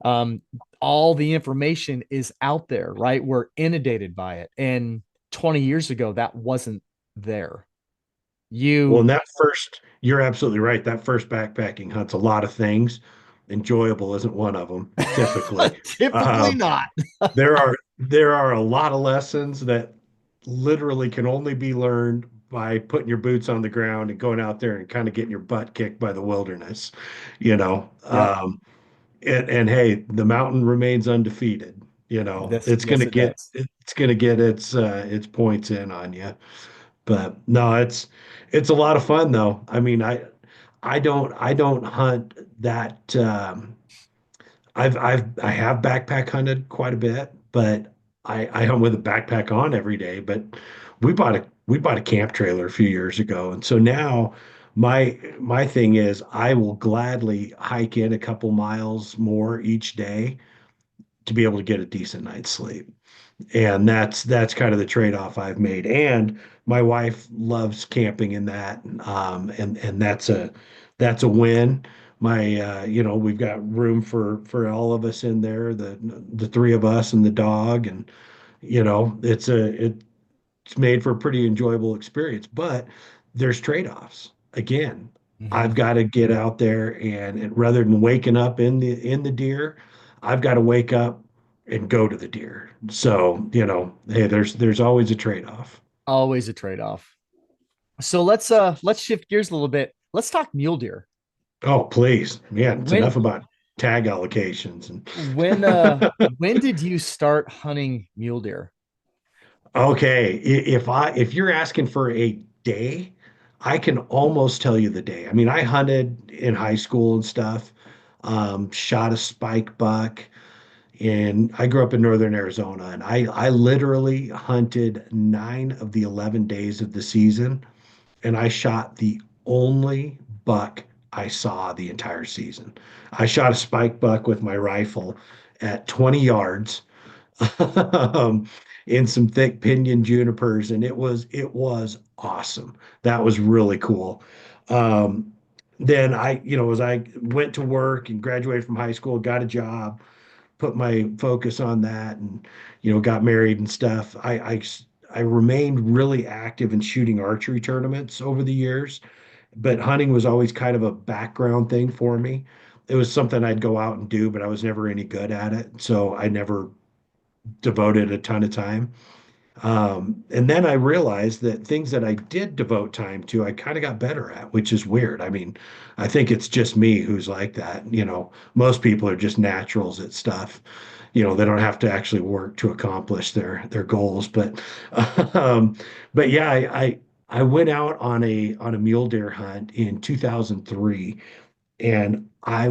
Speaker 1: um, all the information is out there, right? We're inundated by it. And 20 years ago, that wasn't there.
Speaker 2: Well,
Speaker 1: You
Speaker 2: in that first, you're absolutely right. That first backpacking hunt's a lot of things. Enjoyable isn't one of them, typically.
Speaker 1: typically
Speaker 2: Um,
Speaker 1: not.
Speaker 2: there are a lot of lessons that literally can only be learned by putting your boots on the ground and going out there and kind of getting your butt kicked by the wilderness, you know.
Speaker 1: Yep.
Speaker 2: And hey, the mountain remains undefeated. You know,
Speaker 1: This, yes, it does.
Speaker 2: it's gonna get its points in on you. But no, it's a lot of fun though. I mean, I don't hunt that. I have backpack hunted quite a bit, but I hunt with a backpack on every day. But we bought a camp trailer a few years ago, and so now my thing is I will gladly hike in a couple miles more each day to be able to get a decent night's sleep. And that's kind of the trade-off I've made. And my wife loves camping in that, and that's a win. We've got room for all of us in there, the three of us and the dog, and it's made for a pretty enjoyable experience. But there's trade-offs. Again,
Speaker 1: Mhm.
Speaker 2: I've got to get out there and rather than waking up in the deer, I've got to wake up and go to the deer. So, hey, there's always a trade-off.
Speaker 1: Always a trade-off. So let's shift gears a little bit. Let's talk mule deer.
Speaker 2: Oh, please. Man, it's
Speaker 1: When
Speaker 2: enough about tag allocations and
Speaker 1: when when did you start hunting mule deer?
Speaker 2: okay, if you're asking for a day, I can almost tell you the day. I mean, I hunted in high school and stuff, shot a spike buck, and I grew up in northern Arizona, and I literally hunted 9 of the 11 days of the season, and I shot the only buck I saw the entire season. I shot a spike buck with my rifle at 20 yards um, in some thick pinyon junipers, and it was awesome. That was really cool. Um, then as I went to work and graduated from high school, got a job, put my focus on that, and got married and stuff. I remained really active in shooting archery tournaments over the years, but hunting was always kind of a background thing for me. It was something I'd go out and do, but I was never any good at it, so I never devoted a ton of time. And then I realized that things that I did devote time to, I kind of got better at, which is weird. I mean, I think it's just me who's like that. Most people are just naturals at stuff. They don't have to actually work to accomplish their goals. Um, but yeah, I went out on a mule deer hunt in 2003, and I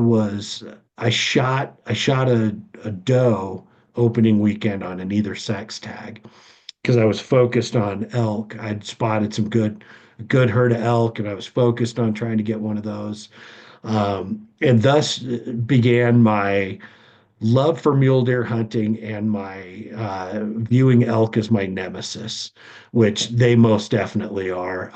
Speaker 2: shot a doe opening weekend on an either sex tag because I was focused on elk. I'd spotted some good herd of elk, and I was focused on trying to get one of those. And thus began my love for mule deer hunting and my viewing elk as my nemesis, which they most definitely are.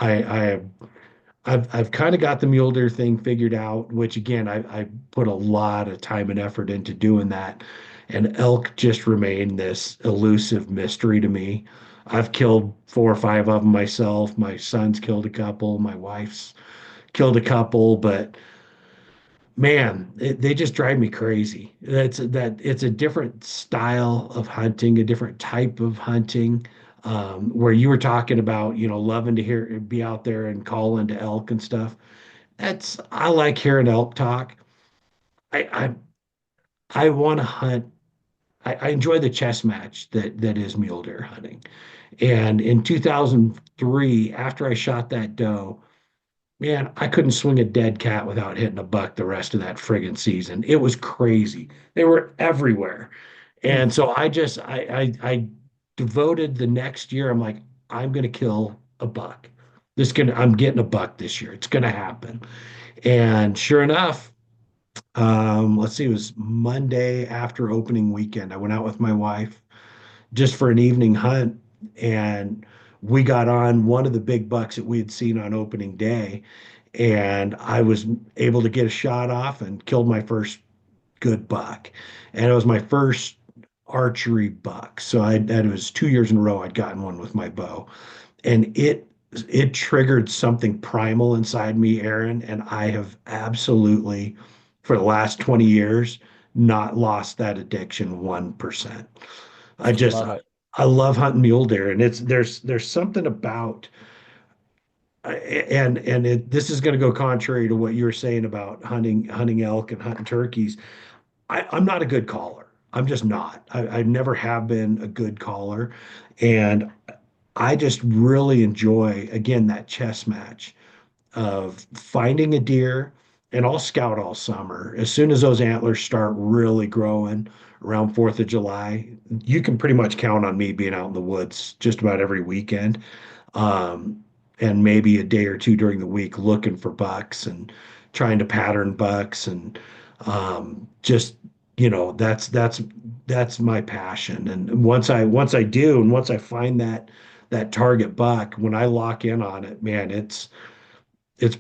Speaker 2: I've kind of got the mule deer thing figured out, which again, I put a lot of time and effort into doing that. And elk just remain this elusive mystery to me. I've killed 4 or 5 of them myself. My son's killed a couple. My wife's killed a couple, but man, they just drive me crazy. It's a different style of hunting, a different type of hunting. Where you were talking about, loving to be out there and call into elk and stuff. I like hearing elk talk. I I want to hunt. I enjoy the chess match that is mule deer hunting. And in 2003, after I shot that doe, man, I couldn't swing a dead cat without hitting a buck the rest of that friggin' season. It was crazy. They were everywhere.
Speaker 1: Hmm.
Speaker 2: And so I devoted the next year. I'm like, I'm gonna kill a buck. I'm getting a buck this year. It's gonna happen. And sure enough, let's see, it was Monday after opening weekend. I went out with my wife just for an evening hunt. And we got on one of the big bucks that we had seen on opening day. And I was able to get a shot off and killed my first good buck. And it was my first archery buck. So that was 2 years in a row I'd gotten one with my bow. And it triggered something primal inside me, Aaron, and I have absolutely, for the last 20 years, not lost that addiction 1%. I just
Speaker 1: Love it.
Speaker 2: I love hunting mule deer, and there's something about this is going to go contrary to what you were saying about hunting elk and hunting turkeys. I'm not a good caller. I'm just not. I never have been a good caller, and I just really enjoy again that chess match of finding a deer, and I'll scout all summer. As soon as those antlers start really growing around 4th of July, you can pretty much count on me being out in the woods just about every weekend. Um, and maybe a day or two during the week looking for bucks and trying to pattern bucks and just that's my passion. And once I do, and once I find that target buck, when I lock in on it, man, it's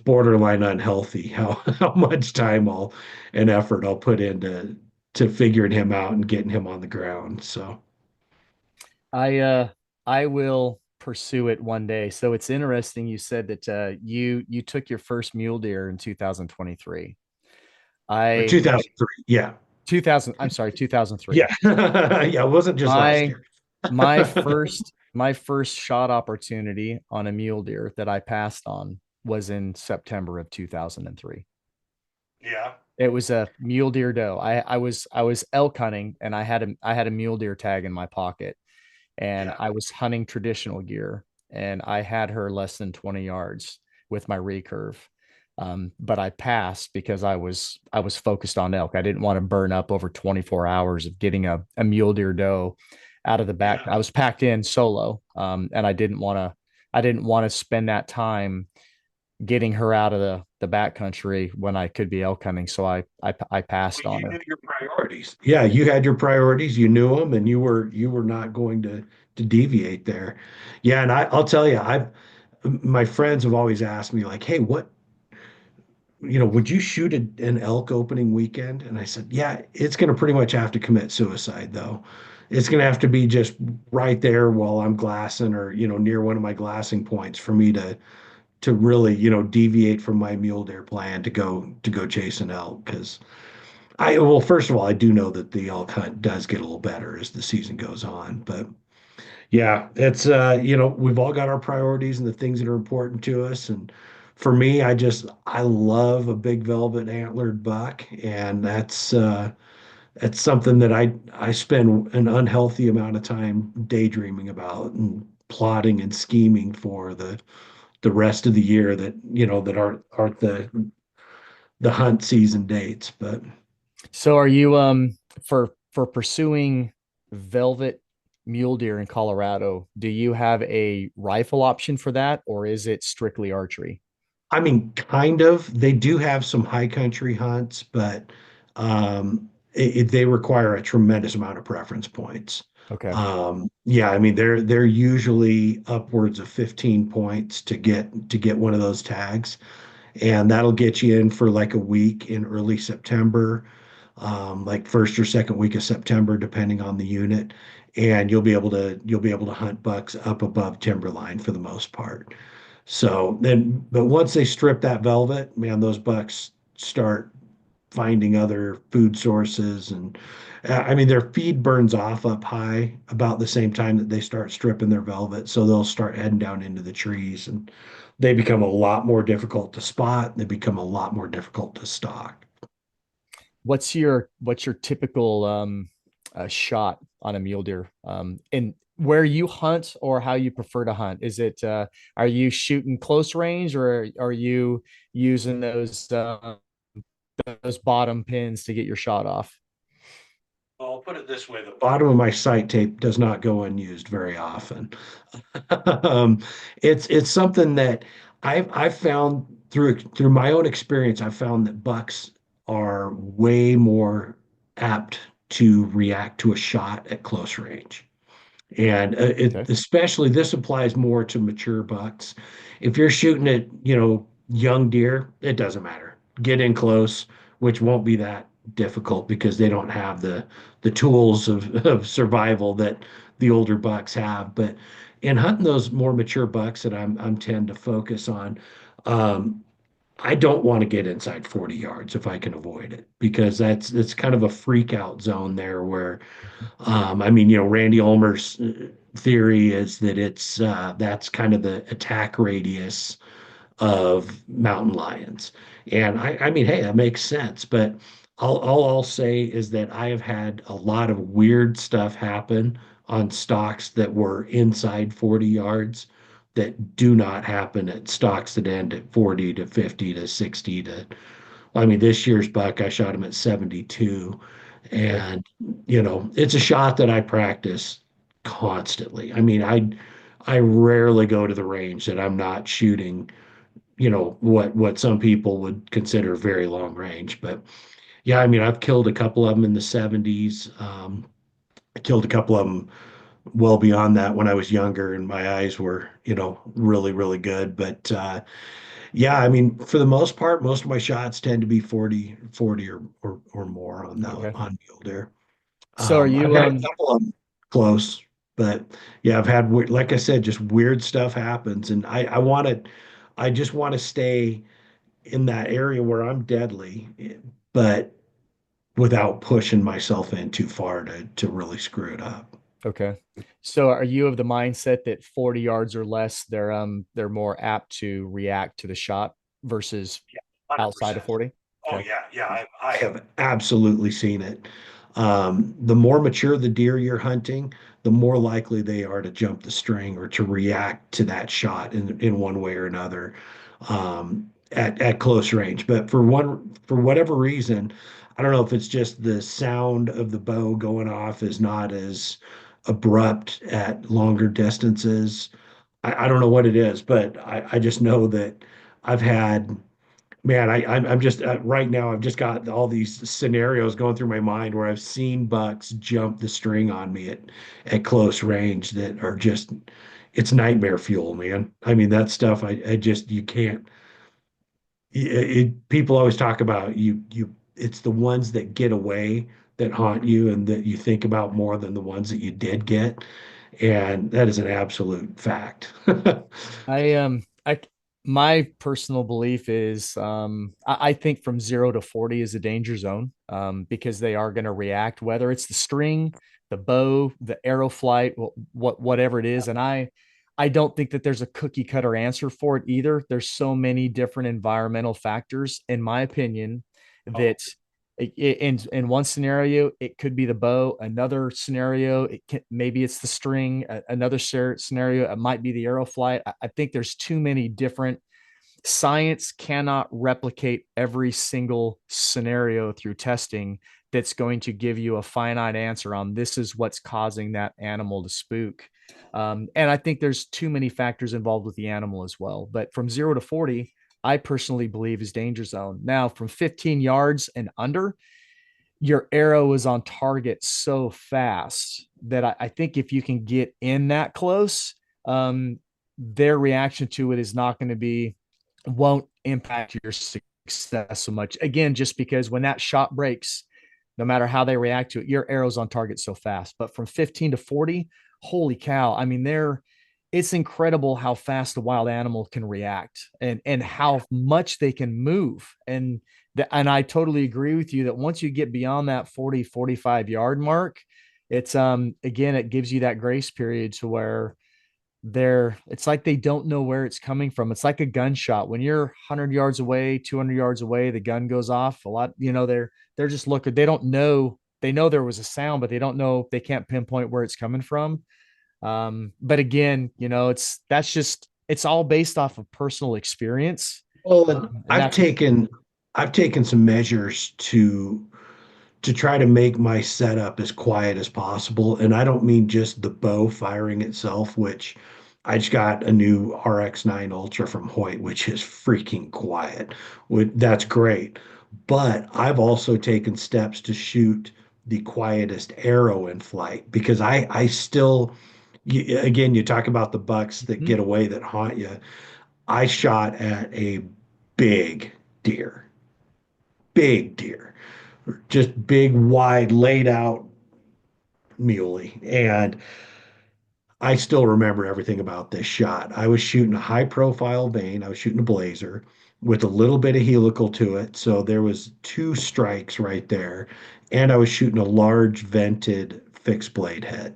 Speaker 2: borderline unhealthy how how much time I'll and effort I'll put into to figuring him out and getting him on the ground. So
Speaker 1: I will pursue it one day. So it's interesting you said that you took your first mule deer in 2023.
Speaker 2: or
Speaker 1: I my
Speaker 2: 2003, yeah,
Speaker 1: 2000 I'm sorry, 2003.
Speaker 2: yeah, yeah. It wasn't just last
Speaker 1: My
Speaker 2: year.
Speaker 1: my first shot opportunity on a mule deer that I passed on was in September of 2003.
Speaker 2: Yeah,
Speaker 1: It was a mule deer doe. I was elk hunting and I had a mule deer tag in my pocket and
Speaker 2: yeah.
Speaker 1: I was hunting traditional gear and I had her less than 20 yards with my recurve. But I passed because I was focused on elk. I didn't want to burn up over 24 hours of getting a mule deer doe out of the back.
Speaker 2: Yeah.
Speaker 1: I was packed in solo, and I didn't want to spend that time getting her out of the back country when I could be elk hunting. So I
Speaker 2: Well,
Speaker 1: passed on
Speaker 2: you
Speaker 1: her.
Speaker 2: knew your priorities. Yeah, you had your priorities. You knew them, and you were not going to deviate there. Yeah, and I'll tell you, I've my friends have always asked me like, "Hey, would you shoot an elk opening weekend?" And I said, "Yeah, it's going to pretty much have to commit suicide, though. It's going to have to be just right there while I'm glassing, or near one of my glassing points for me to really deviate from my mule deer plan to go chase an elk because." Well, first of all, I do know that the elk hunt does get a little better as the season goes on, but yeah, it's we've all got our priorities and the things that are important to us. And for me, I love a big velvet antlered buck, and that's something that I spend an unhealthy amount of time daydreaming about and plotting and scheming for the rest of the year that aren't the hunt season dates, but.
Speaker 1: So are you for pursuing velvet mule deer in Colorado, do you have a rifle option for that or is it strictly archery?
Speaker 2: I mean, kind of. They do have some high country hunts, but they require a tremendous amount of preference points.
Speaker 1: Okay.
Speaker 2: Yeah, I mean they're usually upwards of 15 points to get one of those tags, and that'll get you in for like a week in early September, like first or second week of September, depending on the unit, and you'll be able to hunt bucks up above timberline for the most part. So then, but once they strip that velvet, man, those bucks start finding other food sources. And I mean, their feed burns off up high about the same time that they start stripping their velvet. So they'll start heading down into the trees and they become a lot more difficult to spot. They become a lot more difficult to stalk.
Speaker 1: What's your typical shot on a mule deer? And where you hunt or how you prefer to hunt? Is it are you shooting close range or are you using those bottom pins to get your shot off?
Speaker 2: I'll put it this way, the bottom of my sight tape does not go unused very often. um, it's something that I've found through my own experience. I've found that bucks are way more apt to react to a shot at close range. And it
Speaker 1: Okay.
Speaker 2: especially this applies more to mature bucks. If you're shooting at, young deer, it doesn't matter. Get in close, which won't be that difficult because they don't have the tools of survival that the older bucks have. But in hunting those more mature bucks that I'm tend to focus on, um, I don't want to get inside 40 yards if I can avoid it because that's kind of a freak out zone there where I mean, Randy Ulmer's theory is that that's kind of the attack radius of mountain lions. And I mean, hey, that makes sense. But all I'll say is that I have had a lot of weird stuff happen on stocks that were inside 40 yards that do not happen at stocks that end at 40 to 50 to 60 to, well, I mean, this year's buck, I shot him at 72.
Speaker 1: Okay.
Speaker 2: And, it's a shot that I practice constantly. I mean, I rarely go to the range that I'm not shooting, what some people would consider very long range. But yeah, I mean, I've killed a couple of them in the 70s. I killed a couple of them well beyond that when I was younger and my eyes were, really, really good. But yeah, I mean, for the most part, most of my shots tend to be 40 or more on the
Speaker 1: Okay.
Speaker 2: on mule deer.
Speaker 1: So are
Speaker 2: I've
Speaker 1: you
Speaker 2: had a couple of them close, but yeah, I've had, like I said, just weird stuff happens, and I just want to stay in that area where I'm deadly, but without pushing myself in too far to really screw it up.
Speaker 1: okay? So are you of the mindset that 40 yards or less, they're more apt to react to the shot versus
Speaker 2: Yeah, 100%.
Speaker 1: outside of 40?
Speaker 2: Oh
Speaker 1: Okay.
Speaker 2: yeah, yeah, I have absolutely seen it. The more mature the deer you're hunting, the more likely they are to jump the string or to react to that shot in one way or another at close range. But for whatever reason, I don't know if it's just the sound of the bow going off is not as abrupt at longer distances. I don't know what it is, but I just know that I've had. Man, I'm just right now. I've just got all these scenarios going through my mind where I've seen bucks jump the string on me at close range that are just it's nightmare fuel, man. I mean, that stuff I just you can't. People always talk about it's the ones that get away that haunt you and that you think about more than the ones that you did get, and that is an absolute fact.
Speaker 1: I my personal belief is I think from 0 to 40 is a danger zone because they are going to react, whether it's the string, the bow, the arrow flight, whatever it is. And I don't think that there's a cookie cutter answer for it either. There's so many different environmental factors, in my opinion, that in one scenario it could be the bow, another scenario maybe it's the string, another scenario it might be the arrow flight. I think there's too many different. Science cannot replicate every single scenario through testing that's going to give you a finite answer on this is what's causing that animal to spook. And I think there's too many factors involved with the animal as well. But from 0 to 40, I personally believe is danger zone. Now, from 15 yards and under, your arrow is on target so fast that I think if you can get in that close, their reaction to it is not going to be, won't impact your success so much. Again, just because when that shot breaks, no matter how they react to it, your arrow's on target so fast. But from 15 to 40, holy cow. I mean, it's incredible how fast a wild animal can react and how much they can move. And I totally agree with you that once you get beyond that 40, 45 yard mark, it's again, it gives you that grace period to where it's like they don't know where it's coming from. It's like a gunshot. When you're 100 yards away, 200 yards away, the gun goes off a lot, they're just looking, they don't know, they know there was a sound, but they don't know, they can't pinpoint where it's coming from. But again, it's all based off of personal experience.
Speaker 2: Well, and
Speaker 1: And that's
Speaker 2: I've taken some measures to try to make my setup as quiet as possible. And I don't mean just the bow firing itself, which I just got a new RX-9 Ultra from Hoyt, which is freaking quiet. That's great. But I've also taken steps to shoot the quietest arrow in flight because I still again, you talk about the bucks that
Speaker 1: Mhm.
Speaker 2: get away that haunt you. I shot at a big deer, big deer, just big, wide, laid out muley. And I still remember everything about this shot. I was shooting a high profile vein. I was shooting a blazer with a little bit of helical to it. So there was two strikes right there. And I was shooting a large vented fixed blade head.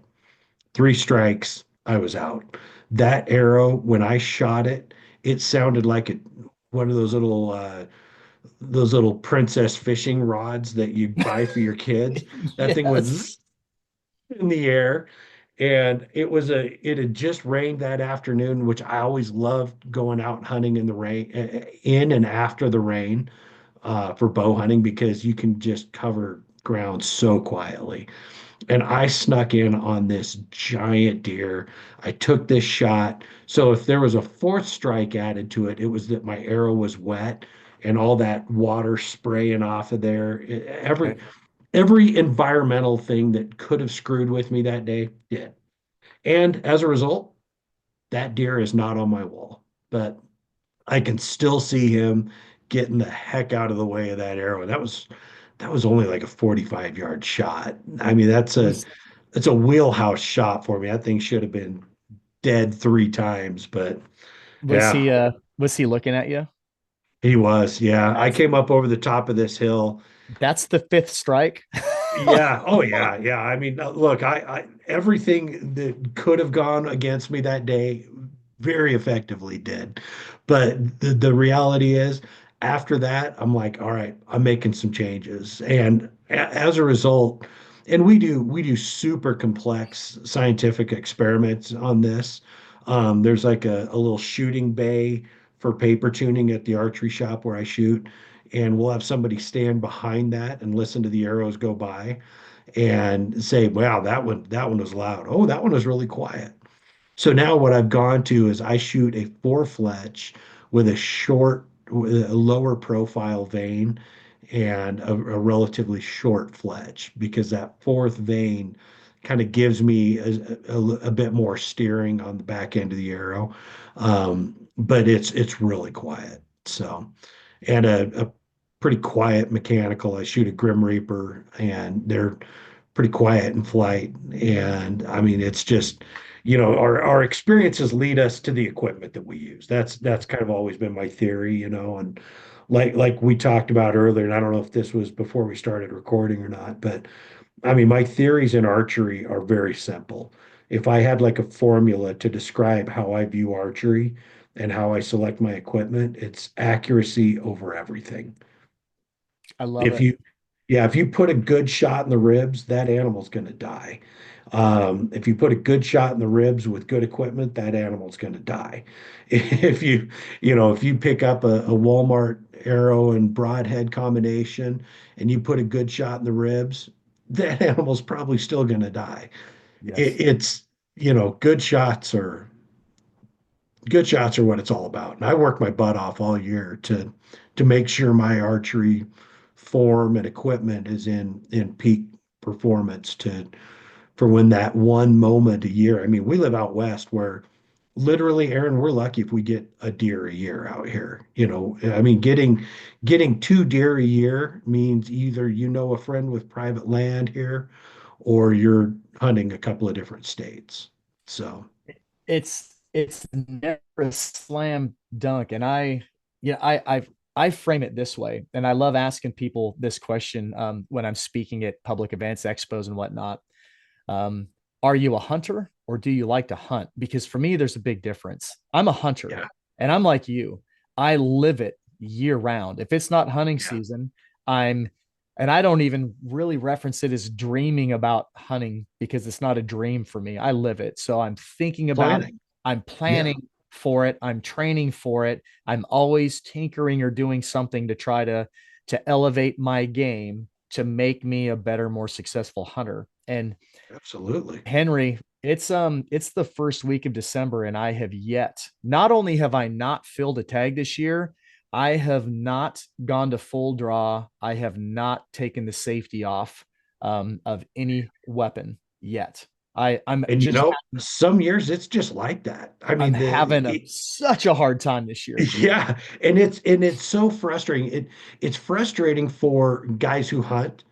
Speaker 2: Three strikes, I was out. That arrow, when I shot it, it sounded like one of those little princess fishing rods that you buy for your kids. That thing went
Speaker 1: Yes.
Speaker 2: in the air, and it had just rained that afternoon, which I always loved going out hunting in the rain, in and after the rain, for bow hunting because you can just cover ground so quietly. And I snuck in on this giant deer. I took this shot. So if there was a fourth strike added to it, it was that my arrow was wet and all that water spraying off of there.
Speaker 1: Okay.
Speaker 2: Every environmental thing that could have screwed with me that day did. And as a result, that deer is not on my wall, but I can still see him getting the heck out of the way of that arrow. That was only like a 45-yard shot. I mean,
Speaker 1: Was
Speaker 2: it's a wheelhouse shot for me. That thing should have been dead three times, but
Speaker 1: was
Speaker 2: yeah,
Speaker 1: he looking at you?
Speaker 2: he was. Yeah, I
Speaker 1: That's
Speaker 2: came up over the top of this hill.
Speaker 1: that's the fifth strike.
Speaker 2: Yeah. Oh, yeah. Yeah. I mean, look, I everything that could have gone against me that day very effectively did. But the reality is, after that, I'm like, all right, I'm making some changes. And as a result, and we do super complex scientific experiments on this. There's like a little shooting bay for paper tuning at the archery shop where I shoot, and we'll have somebody stand behind that and listen to the arrows go by and say, wow, that one was loud. Oh, that one was really quiet. So now what I've gone to is I shoot a four fletch with a lower profile vane and a relatively short fletch because that fourth vane kind of gives me a bit more steering on the back end of the arrow. But it's really quiet. So, and a pretty quiet mechanical. I shoot a Grim Reaper and they're pretty quiet in flight. And I mean, it's just, our experiences lead us to the equipment that we use. That's kind of always been my theory, and like we talked about earlier, and I don't know if this was before we started recording or not, but I mean, my theories in archery are very simple. If I had like a formula to describe how I view archery and how I select my equipment, it's accuracy over everything.
Speaker 1: I love
Speaker 2: If
Speaker 1: it.
Speaker 2: you, yeah, if you put a good shot in the ribs, that animal's going to die. If you put a good shot in the ribs with good equipment, that animal's going to die. If if you pick up a Walmart arrow and broadhead combination and you put a good shot in the ribs, that animal's probably still going to die.
Speaker 1: Yes.
Speaker 2: It's, good shots are what it's all about. And I work my butt off all year to make sure my archery form and equipment is in peak performance to for when that one moment a year. I mean, we live out west where literally, Aaron, we're lucky if we get a deer a year out here. I mean, getting two deer a year means either a friend with private land here or you're hunting a couple of different states. So
Speaker 1: It's never a slam dunk. And I frame it this way, and I love asking people this question when I'm speaking at public events, expos, and whatnot. Um, are you a hunter or do you like to hunt? Because for me, there's a big difference. I'm a hunter,
Speaker 2: yeah,
Speaker 1: and I'm like you. I live it year round. If it's not hunting
Speaker 2: yeah,
Speaker 1: season, I'm and I don't even really reference it as dreaming about hunting because it's not a dream for me. I live it. So I'm thinking about it.
Speaker 2: planning.
Speaker 1: I'm
Speaker 2: Yeah,
Speaker 1: planning for it. I'm training for it. I'm always tinkering or doing something to try to elevate my game to make me a better, more successful hunter. And
Speaker 2: absolutely.
Speaker 1: Henry, it's the first week of December and I have yet, not only have I not filled a tag this year, I have not gone to full draw. I have not taken the safety off of any weapon yet. I'm
Speaker 2: And
Speaker 1: just
Speaker 2: some years it's just like that. I
Speaker 1: I'm
Speaker 2: mean,
Speaker 1: having such a hard time this year.
Speaker 2: yeah, and it's so frustrating. It's frustrating for guys who hunt,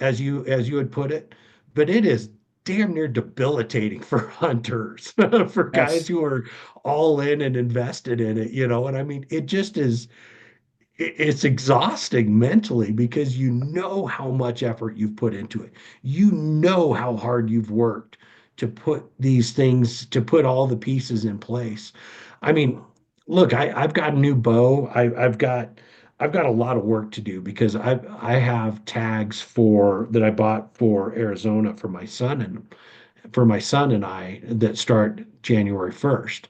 Speaker 2: as you would put it, but it is damn near debilitating for hunters, for guys
Speaker 1: Yes,
Speaker 2: who are all in and invested in it, And I mean, it just is it's exhausting mentally because you know how much effort you've put into it. You know how hard you've worked to put these things, to put all the pieces in place. I mean, look, I've got a new bow. I've got a lot of work to do because I have tags for that I bought for Arizona for my son and I that start January 1st.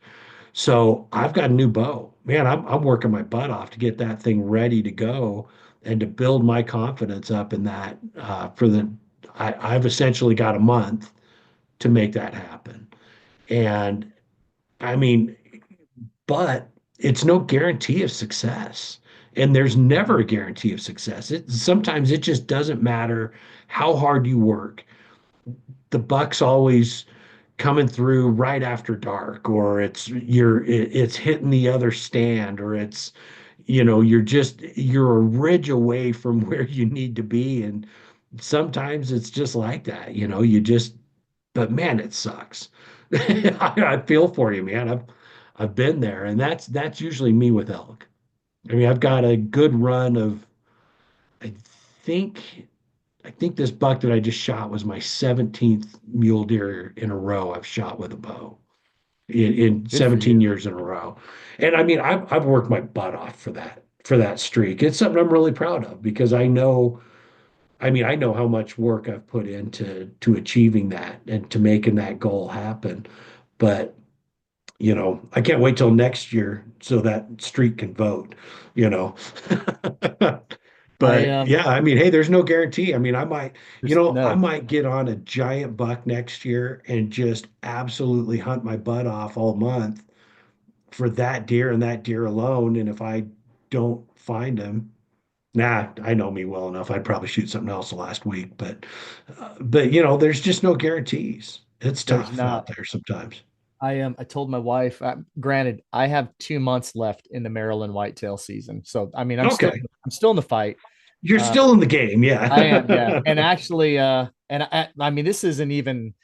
Speaker 2: So I've got a new bow. Man, I'm working my butt off to get that thing ready to go and to build my confidence up in that I've essentially got a month to make that happen. And I mean, but it's no guarantee of success. And there's never a guarantee of success. Sometimes it just doesn't matter how hard you work. The buck's always coming through right after dark, or it's hitting the other stand, or you're a ridge away from where you need to be. And sometimes it's just like that, but man, it sucks. I feel for you, man. I've been there, and that's usually me with elk. I mean, I've got a good run of, I think I think this buck that I just shot was my 17th mule deer in a row I've shot with a bow in
Speaker 1: good for
Speaker 2: 17
Speaker 1: you.
Speaker 2: years in a row. And I mean, I've worked my butt off for that streak. It's something I'm really proud of because I know how much work I've put into to achieving that and to making that goal happen. But I can't wait till next year so that streak can vote, you know.
Speaker 1: I
Speaker 2: But yeah, I mean, hey, there's no guarantee. I mean,
Speaker 1: there's
Speaker 2: I
Speaker 1: no
Speaker 2: might get on a giant buck next year and just absolutely hunt my butt off all month for that deer and that deer alone. And if I don't find him, nah, I know me well enough. I'd probably shoot something else the last week. But there's just no guarantees. It's
Speaker 1: there's
Speaker 2: tough out
Speaker 1: not.
Speaker 2: there sometimes.
Speaker 1: I told my wife, granted, I have 2 months left in the Maryland whitetail season. So I mean
Speaker 2: Okay.
Speaker 1: I'm still in the fight.
Speaker 2: You're
Speaker 1: Uh,
Speaker 2: still in the game,
Speaker 1: I am, yeah.
Speaker 2: yeah.
Speaker 1: And actually, I mean, this isn't even,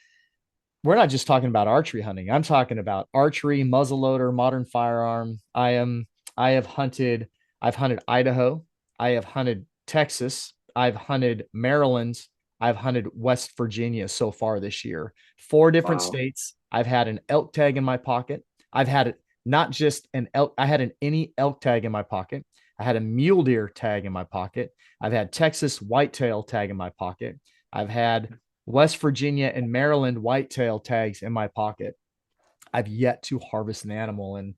Speaker 1: we're not just talking about archery hunting. I'm talking about archery, muzzleloader, modern firearm. I've hunted Idaho. I have hunted Texas. I've hunted Maryland. I've hunted West Virginia so far this year. 4 different
Speaker 2: Wow.
Speaker 1: states. I've had an elk tag in my pocket. I've had it not just an elk, I had an any elk tag in my pocket. I had a mule deer tag in my pocket. I've had Texas whitetail tag in my pocket. I've had West Virginia and Maryland whitetail tags in my pocket. I've yet to harvest an animal. And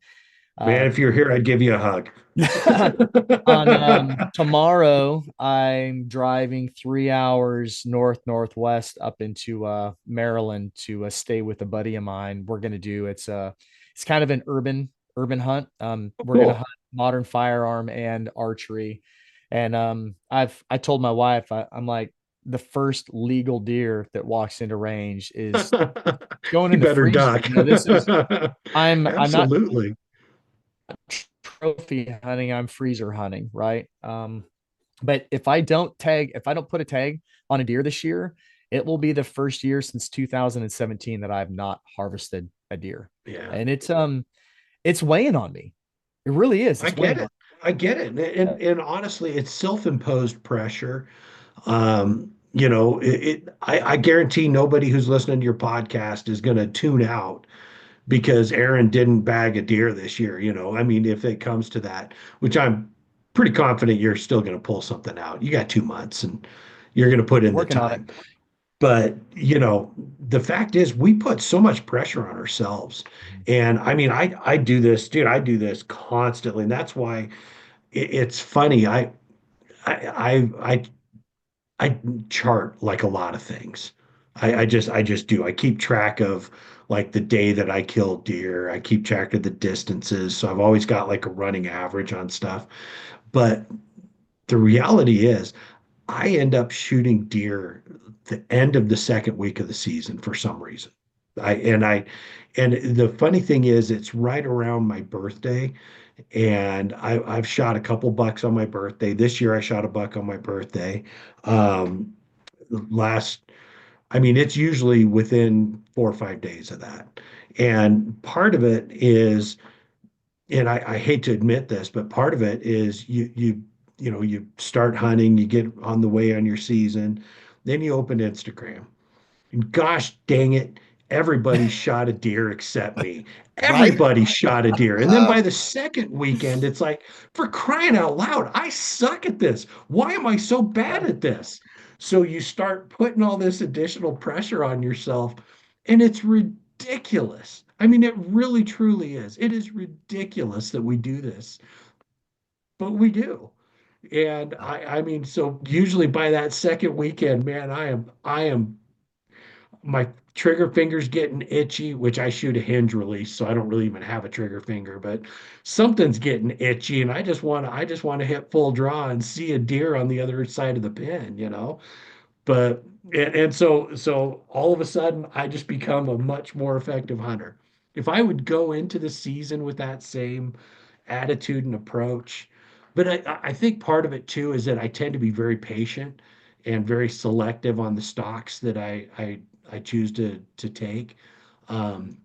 Speaker 2: Man,
Speaker 1: uh,
Speaker 2: if you're here, I'd give you a hug.
Speaker 1: on tomorrow, I'm driving 3 hours northwest up into Maryland to stay with a buddy of mine. We're gonna do it's kind of an urban hunt. We're gonna
Speaker 2: Cool.
Speaker 1: hunt modern firearm and archery. And I told my wife I'm like the first legal deer that walks into range is going
Speaker 2: You
Speaker 1: in the
Speaker 2: better
Speaker 1: freezer.
Speaker 2: duck.
Speaker 1: This is I'm not
Speaker 2: Absolutely.
Speaker 1: trophy hunting, I'm freezer hunting, right? But if I don't put a tag on a deer this year, it will be the first year since 2017 that I've not harvested a deer.
Speaker 2: Yeah.
Speaker 1: And it's weighing on me. It really is.
Speaker 2: I
Speaker 1: It's
Speaker 2: get
Speaker 1: weighing on
Speaker 2: it. I get it. And honestly, it's self-imposed pressure. I guarantee nobody who's listening to your podcast is going to tune out because Aaron didn't bag a deer this year. I mean, if it comes to that, which I'm pretty confident you're still going to pull something out. You got 2 months and you're going to put in the
Speaker 1: working on it.
Speaker 2: time. But, the fact is we put so much pressure on ourselves. And I mean, I do this, dude, I do this constantly. And that's why it's funny. I, I, I chart like a lot of things. I just do. I keep track of like the day that I killed deer. I keep track of the distances. So I've always got like a running average on stuff. But the reality is I end up shooting deer the end of the second week of the season for some reason. I and I and the funny thing is it's right around my birthday, and I've shot a couple bucks on my birthday. This year I shot a buck on my birthday. Um, last I mean, it's usually within 4 or 5 days of that. And part of it is, and I hate to admit this, but part of it is you start hunting, you get on the way on your season, then you open Instagram. And gosh dang it, everybody shot a deer except me.
Speaker 1: Right?
Speaker 2: Everybody shot a deer. And then
Speaker 1: Uh,
Speaker 2: by the second weekend, it's like, for crying out loud, I suck at this. Why am I so bad
Speaker 1: yeah.
Speaker 2: at this? So you start putting all this additional pressure on yourself, and it's ridiculous. I mean, it really truly is. It is ridiculous that we do this, but we do. And I mean, so usually by that second weekend, man, I am my trigger finger's getting itchy, which I shoot a hinge release, so I don't really even have a trigger finger, but something's getting itchy, and I just want to hit full draw and see a deer on the other side of the pin. But and so all of a sudden I just become a much more effective hunter. If I would go into the season with that same attitude and approach, but I think part of it too is that I tend to be very patient and very selective on the stocks that I choose to take. Um,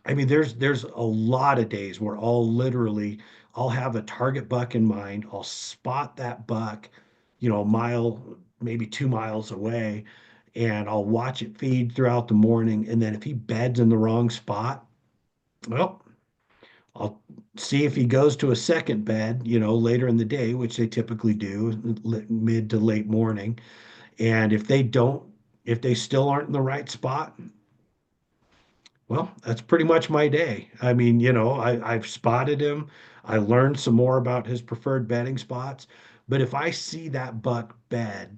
Speaker 2: I mean, there's a lot of days where I'll have a target buck in mind. I'll spot that buck, a mile, maybe 2 miles away, and I'll watch it feed throughout the morning. And then if he beds in the wrong spot, well, I'll see if he goes to a second bed, later in the day, which they typically do, mid to late morning. And if they still aren't in the right spot, well, that's pretty much my day. I mean, I've spotted him. I learned some more about his preferred bedding spots. But if I see that buck bed,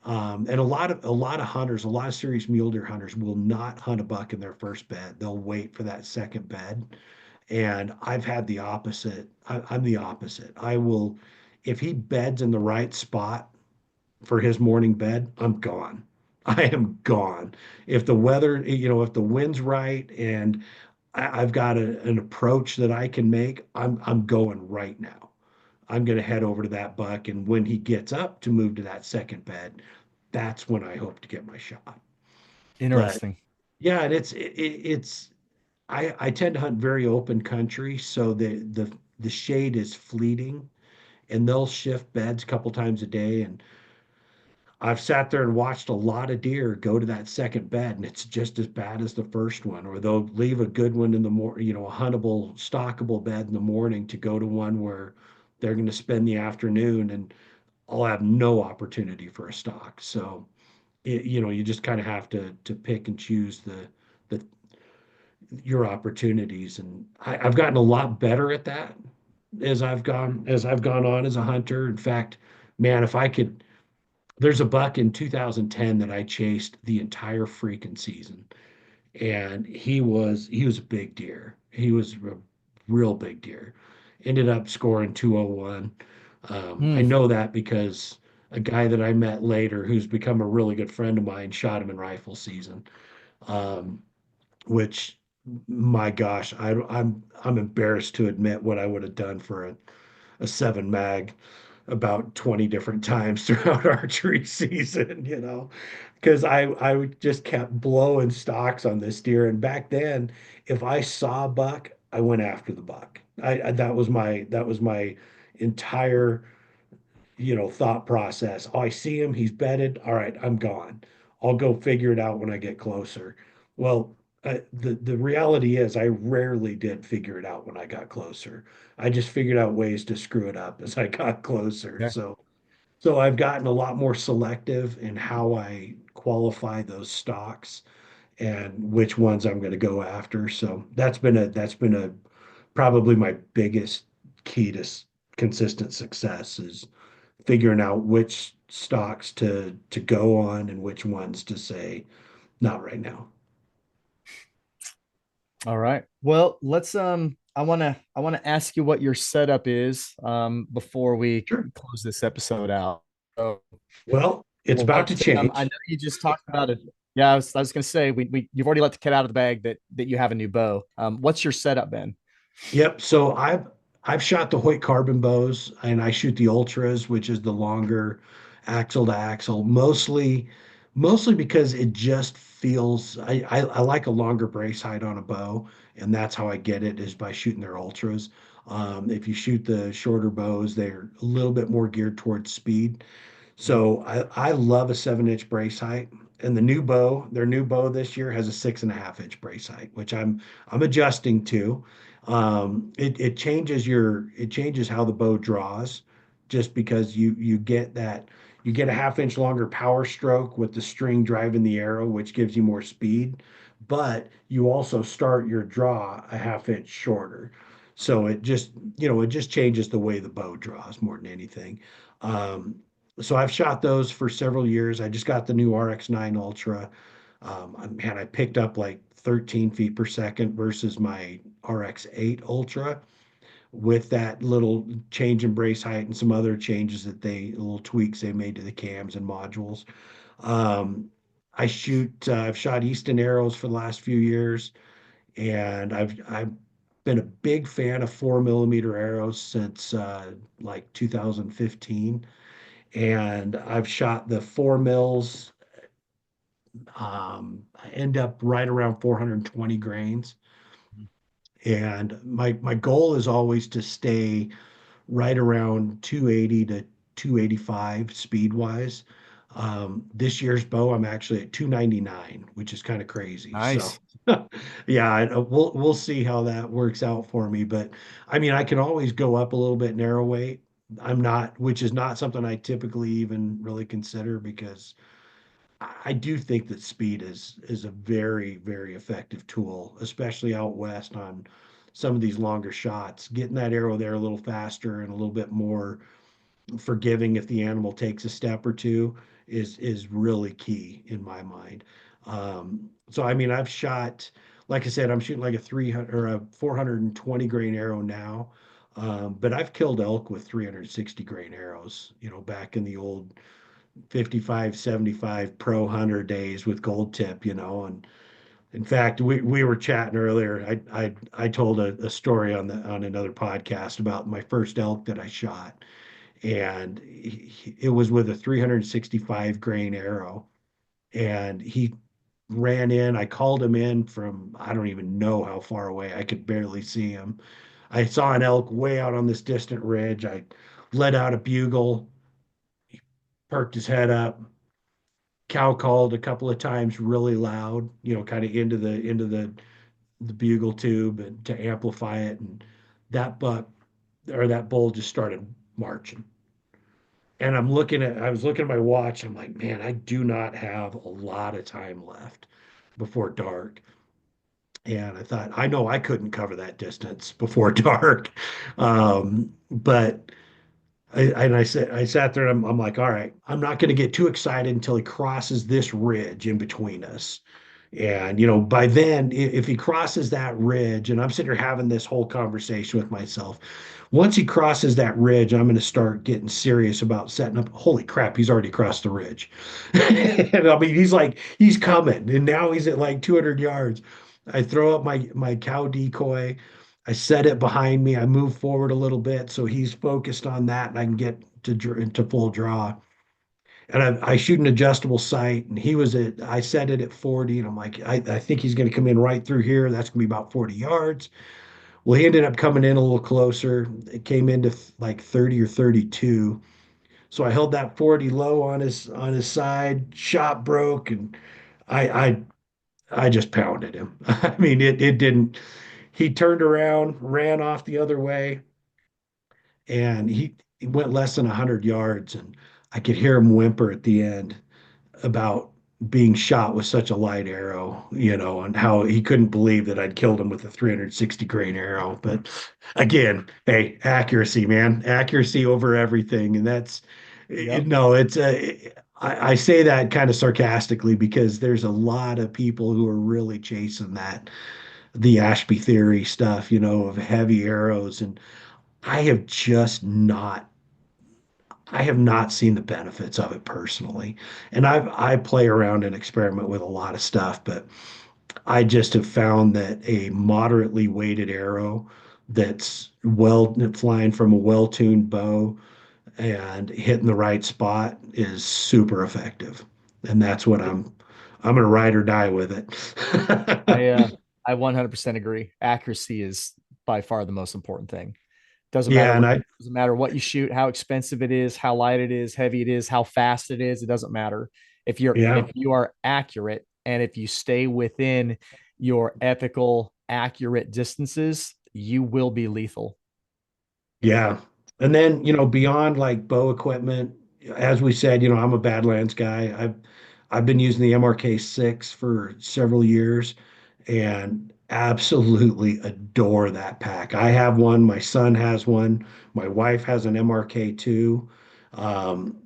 Speaker 2: and a lot of hunters, a lot of serious mule deer hunters will not hunt a buck in their first bed. They'll wait for that second bed. And I've had the opposite. I'm the opposite. If he beds in the right spot for his morning bed, I'm gone. I am gone. If the weather, if the wind's right and I've got an approach that I can make, I'm going right now. I'm going to head over to that buck, and when he gets up to move to that second bed, that's when I hope to get my shot. But
Speaker 1: Interesting.
Speaker 2: yeah, and it's I tend to hunt very open country, so the shade is fleeting, and they'll shift beds a couple times a day, and I've sat there and watched a lot of deer go to that second bed, and it's just as bad as the first one. Or they'll leave a good one in the morning, a huntable, stockable bed in the morning to go to one where they're going to spend the afternoon, and I'll have no opportunity for a stock. So, you just kind of have to pick and choose the your opportunities, and I've gotten a lot better at that as I've gone on as a hunter. In fact, man, if I could. There's a buck in 2010 that I chased the entire freaking season, and he was a big deer. He was a real big deer. Ended up scoring 201. I
Speaker 1: Hmm.
Speaker 2: know that because a guy that I met later, who's become a really good friend of mine, shot him in rifle season. Um, which, my gosh, I'm embarrassed to admit what I would have done for a seven mag about 20 different times throughout archery season, because I just kept blowing stocks on this deer. And back then, if I saw a buck, I went after the buck. That was my entire thought process. Oh, I see him, he's bedded. All right, I'm gone. I'll go figure it out when I get closer. Well, the reality is I rarely did figure it out when I got closer. I just figured out ways to screw it up as I got closer.
Speaker 1: Yeah.
Speaker 2: So I've gotten a lot more selective in how I qualify those stocks and which ones I'm going to go after. So that's been a probably my biggest key to consistent success is figuring out which stocks to go on and which ones to say not right now.
Speaker 1: All right. Well, let's I want to ask you what your setup is before we
Speaker 2: Sure.
Speaker 1: close this episode out.
Speaker 2: Well, it's
Speaker 1: Well,
Speaker 2: about to
Speaker 1: I know
Speaker 2: change.
Speaker 1: you just talked about it. Yeah, I was going to say you've already let the cat out of the bag that you have a new bow. What's your setup been?
Speaker 2: Yep. So I've shot the Hoyt carbon bows and I shoot the ultras, which is the longer axle to axle, mostly because it just feels I like a longer brace height on a bow, and that's how I get it is by shooting their ultras. If you shoot the shorter bows, they're a little bit more geared towards speed. So I love a 7 inch brace height. And their new bow this year has a 6.5 inch brace height, which I'm adjusting to. It changes how the bow draws, just because you get a 1/2 inch longer power stroke with the string driving the arrow, which gives you more speed, but you also start your draw a 1/2 inch shorter. So it just changes the way the bow draws more than anything. Um, so I've shot those for several years. I just got the new RX-9 Ultra. Man, I picked up like 13 feet per second versus my RX-8 Ultra with that little change in brace height and some other changes little tweaks they made to the cams and modules. Um, I've shot Easton arrows for the last few years, and I've been a big fan of 4 millimeter arrows since like 2015, and I've shot the 4 mils. I end up right around 420 grains. And my goal is always to stay right around 280 to 285 speed wise. This year's bow, I'm actually at 299, which is kind of crazy. So,
Speaker 1: Nice.
Speaker 2: yeah, we'll see how that works out for me. But I mean, I can always go up a little bit narrow weight. Which is not something I typically even really consider, because I do think that speed is a very, very effective tool, especially out west on some of these longer shots. Getting that arrow there a little faster and a little bit more forgiving if the animal takes a step or two is really key in my mind. So I mean, I've shot, like I said, I'm shooting like a 300 or a 420 grain arrow now. But I've killed elk with 360 grain arrows, back in the old 55, 75 pro hunter days with gold tip, and in fact, we were chatting earlier. I told a story on another podcast about my first elk that I shot, and it was with a 365 grain arrow, and he ran in. I called him in from, I don't even know how far away. I could barely see him. I saw an elk way out on this distant ridge. I let out a bugle, perked his head up, cow called a couple of times really loud, kind of into the bugle tube and to amplify it, and that buck or that bull just started marching. And I was looking at my watch. I'm like, man, I do not have a lot of time left before dark. And I thought, I know I couldn't cover that distance before dark. But I sat there and I'm like, all right, I'm not going to get too excited until he crosses this ridge in between us. And, by then, if he crosses that ridge, and I'm sitting here having this whole conversation with myself, once he crosses that ridge, I'm going to start getting serious about setting up. Holy crap, he's already crossed the ridge. And I mean, he's coming, and now he's at like 200 yards. I throw up my cow decoy. I set it behind me. I move forward a little bit so he's focused on that, and I can get to full draw. And I shoot an adjustable sight, and I set it at 40, and I'm like, I think he's going to come in right through here. That's going to be about 40 yards. Well, he ended up coming in a little closer. It came into like 30 or 32. So I held that 40 low on his side. Shot broke, and I I I just pounded him. I mean, it didn't. He turned around, ran off the other way, and he went less than 100 yards, and I could hear him whimper at the end about being shot with such a light arrow, and how he couldn't believe that I'd killed him with a 360 grain arrow. But again, hey, accuracy, man, accuracy over everything. And
Speaker 1: Yep.
Speaker 2: no, I say that kind of sarcastically, because there's a lot of people who are really chasing the Ashby theory stuff, of heavy arrows. And I have just not I have not seen the benefits of it personally. And I play around and experiment with a lot of stuff, but I just have found that a moderately weighted arrow that's well flying from a well-tuned bow and hitting the right spot is super effective. And that's what I'm gonna ride or die with
Speaker 1: I
Speaker 2: it.
Speaker 1: uh I 100% agree. Accuracy is by far the most important thing. Doesn't matter
Speaker 2: Yeah, and
Speaker 1: what
Speaker 2: I
Speaker 1: doesn't matter what you shoot, how expensive it is, how light it is, heavy it is, how fast it is. It doesn't matter. If
Speaker 2: yeah,
Speaker 1: you are accurate and if you stay within your ethical, accurate distances, you will be lethal.
Speaker 2: yeah. And then, beyond like bow equipment, as we said, I'm a Badlands guy. I've been using the MRK 6 for several years and absolutely adore that pack. I have one, my son has one, my wife has an MRK 2. Um,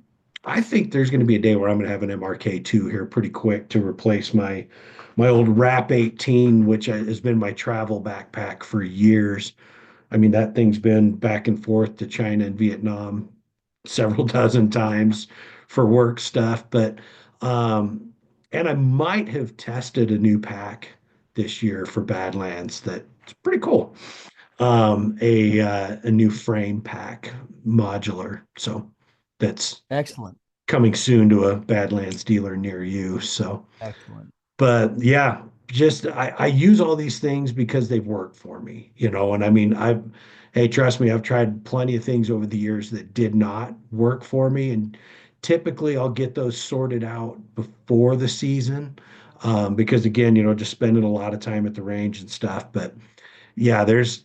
Speaker 2: I think there's going to be a day where I'm going to have an MRK 2 here pretty quick to replace my old Wrap 18, which has been my travel backpack for years. I mean, that thing's been back and forth to China and Vietnam several dozen times for work stuff. But, um, and I might have tested a new pack this year for Badlands that's pretty cool. A new frame pack modular. So that's
Speaker 1: Excellent.
Speaker 2: coming soon to a Badlands dealer near you. So
Speaker 1: Excellent.
Speaker 2: but yeah, just I use all these things because they've worked for me, and I mean, hey, trust me, I've tried plenty of things over the years that did not work for me. And typically I'll get those sorted out before the season. Because again, just spending a lot of time at the range and stuff. But yeah, that's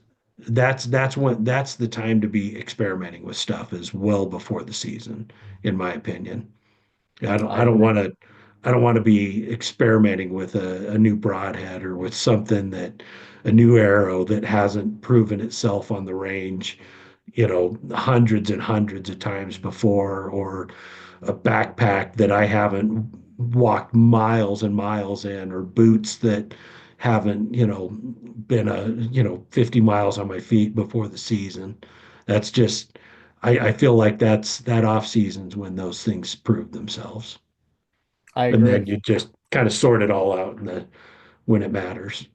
Speaker 2: the time to be experimenting with stuff is well before the season, in my opinion. I don't
Speaker 1: I
Speaker 2: I don't
Speaker 1: agree.
Speaker 2: want to I don't want to be experimenting with a new broadhead or with something that a new arrow that hasn't proven itself on the range, hundreds and hundreds of times before, or a backpack that I haven't walked miles and miles in, or boots that haven't, been 50 miles on my feet before the season. That's just I feel like that off seasons when those things prove themselves.
Speaker 1: I
Speaker 2: And
Speaker 1: agree.
Speaker 2: then you just kind of sort it all out when it matters.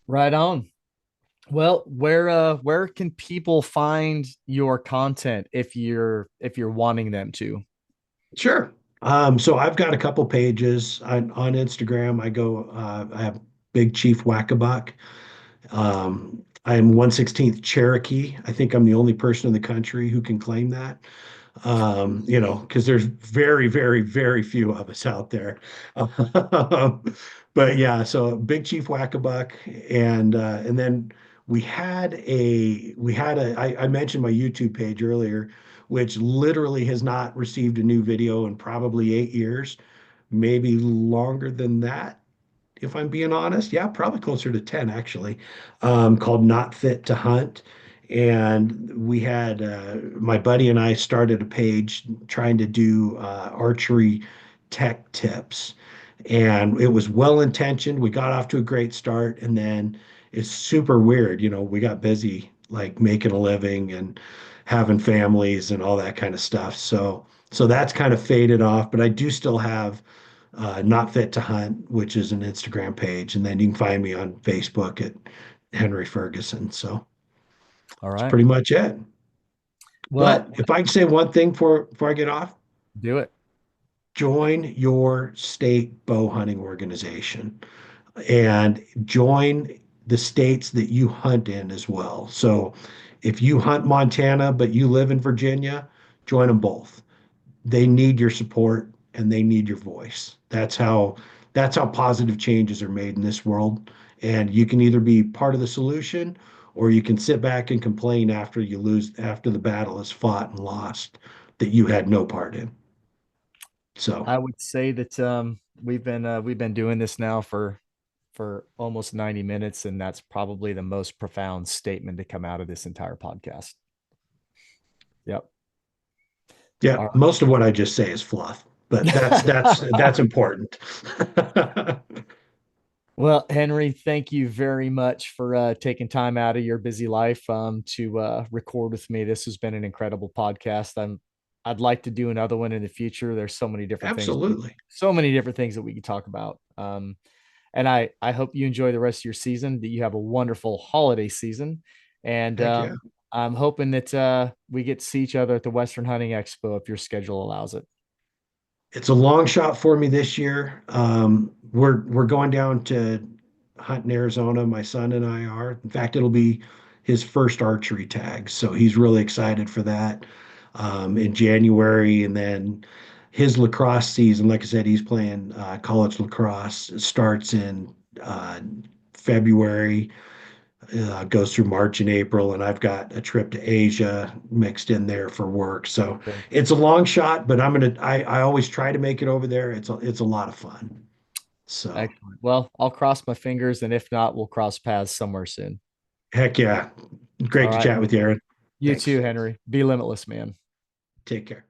Speaker 1: Right on. Well, where can people find your content if you're wanting them to?
Speaker 2: Sure. So I've got a couple pages on Instagram. I have Big Chief Wackabuck. I am 1/16th Cherokee. I think I'm the only person in the country who can claim that. Because there's very, very, very few of us out there. Um, but yeah, so Big Chief Wackabuck, and then I mentioned my YouTube page earlier, which literally has not received a new video in probably 8 years, maybe longer than that if I'm being honest. Yeah, probably closer to 10 actually, called Not Fit to Hunt. And my buddy and I started a page trying to do archery tech tips. And it was well intentioned. We got off to a great start. And then it's super weird. We got busy like making a living and having families and all that kind of stuff. So that's kind of faded off, but I do still have Not Fit to Hunt, which is an Instagram page, and then you can find me on Facebook at Henry Ferguson. So
Speaker 1: All
Speaker 2: that's
Speaker 1: right.
Speaker 2: pretty much it. But
Speaker 1: Well,
Speaker 2: if I can say one thing before I get off,
Speaker 1: do it.
Speaker 2: join your state bow hunting organization and join the states that you hunt in as well. So if you hunt Montana but you live in Virginia, join them both. They need your support and they need your voice. That's how positive changes are made in this world. And you can either be part of the solution or you can sit back and complain after the battle is fought and lost that you had no part in. So
Speaker 1: I would say that we've been doing this now for almost 90 minutes, and that's probably the most profound statement to come out of this entire podcast. Yep.
Speaker 2: yeah,
Speaker 1: All
Speaker 2: most of what I just say is fluff, but that's
Speaker 1: right.
Speaker 2: important.
Speaker 1: Well, Henry, thank you very much for taking time out of your busy life to record with me. This has been an incredible podcast. I'd like to do another one in the future. There's
Speaker 2: Absolutely.
Speaker 1: so many different things that we could talk about. And I hope you enjoy the rest of your season. That you have a wonderful holiday season, and
Speaker 2: Heck yeah.
Speaker 1: I'm hoping that we get to see each other at the Western Hunting Expo if your schedule allows it.
Speaker 2: It's a long shot for me this year. We're going down to hunt in Arizona. My son and I are. In fact, it'll be his first archery tag, so he's really excited for that in January. And then his lacrosse season, like I said, he's playing college lacrosse. It starts in uh, February, goes through March and April, and I've got a trip to Asia mixed in there for work. So
Speaker 1: Okay.
Speaker 2: it's a long shot, but I always try to make it over there. It's a lot of fun. So
Speaker 1: Excellent. Well, I'll cross my fingers, and if not, we'll cross paths somewhere soon.
Speaker 2: heck yeah.
Speaker 1: All
Speaker 2: Great to
Speaker 1: right.
Speaker 2: chat with you, Aaron.
Speaker 1: You
Speaker 2: Thanks.
Speaker 1: too, Henry. Be limitless, man.
Speaker 2: Take care.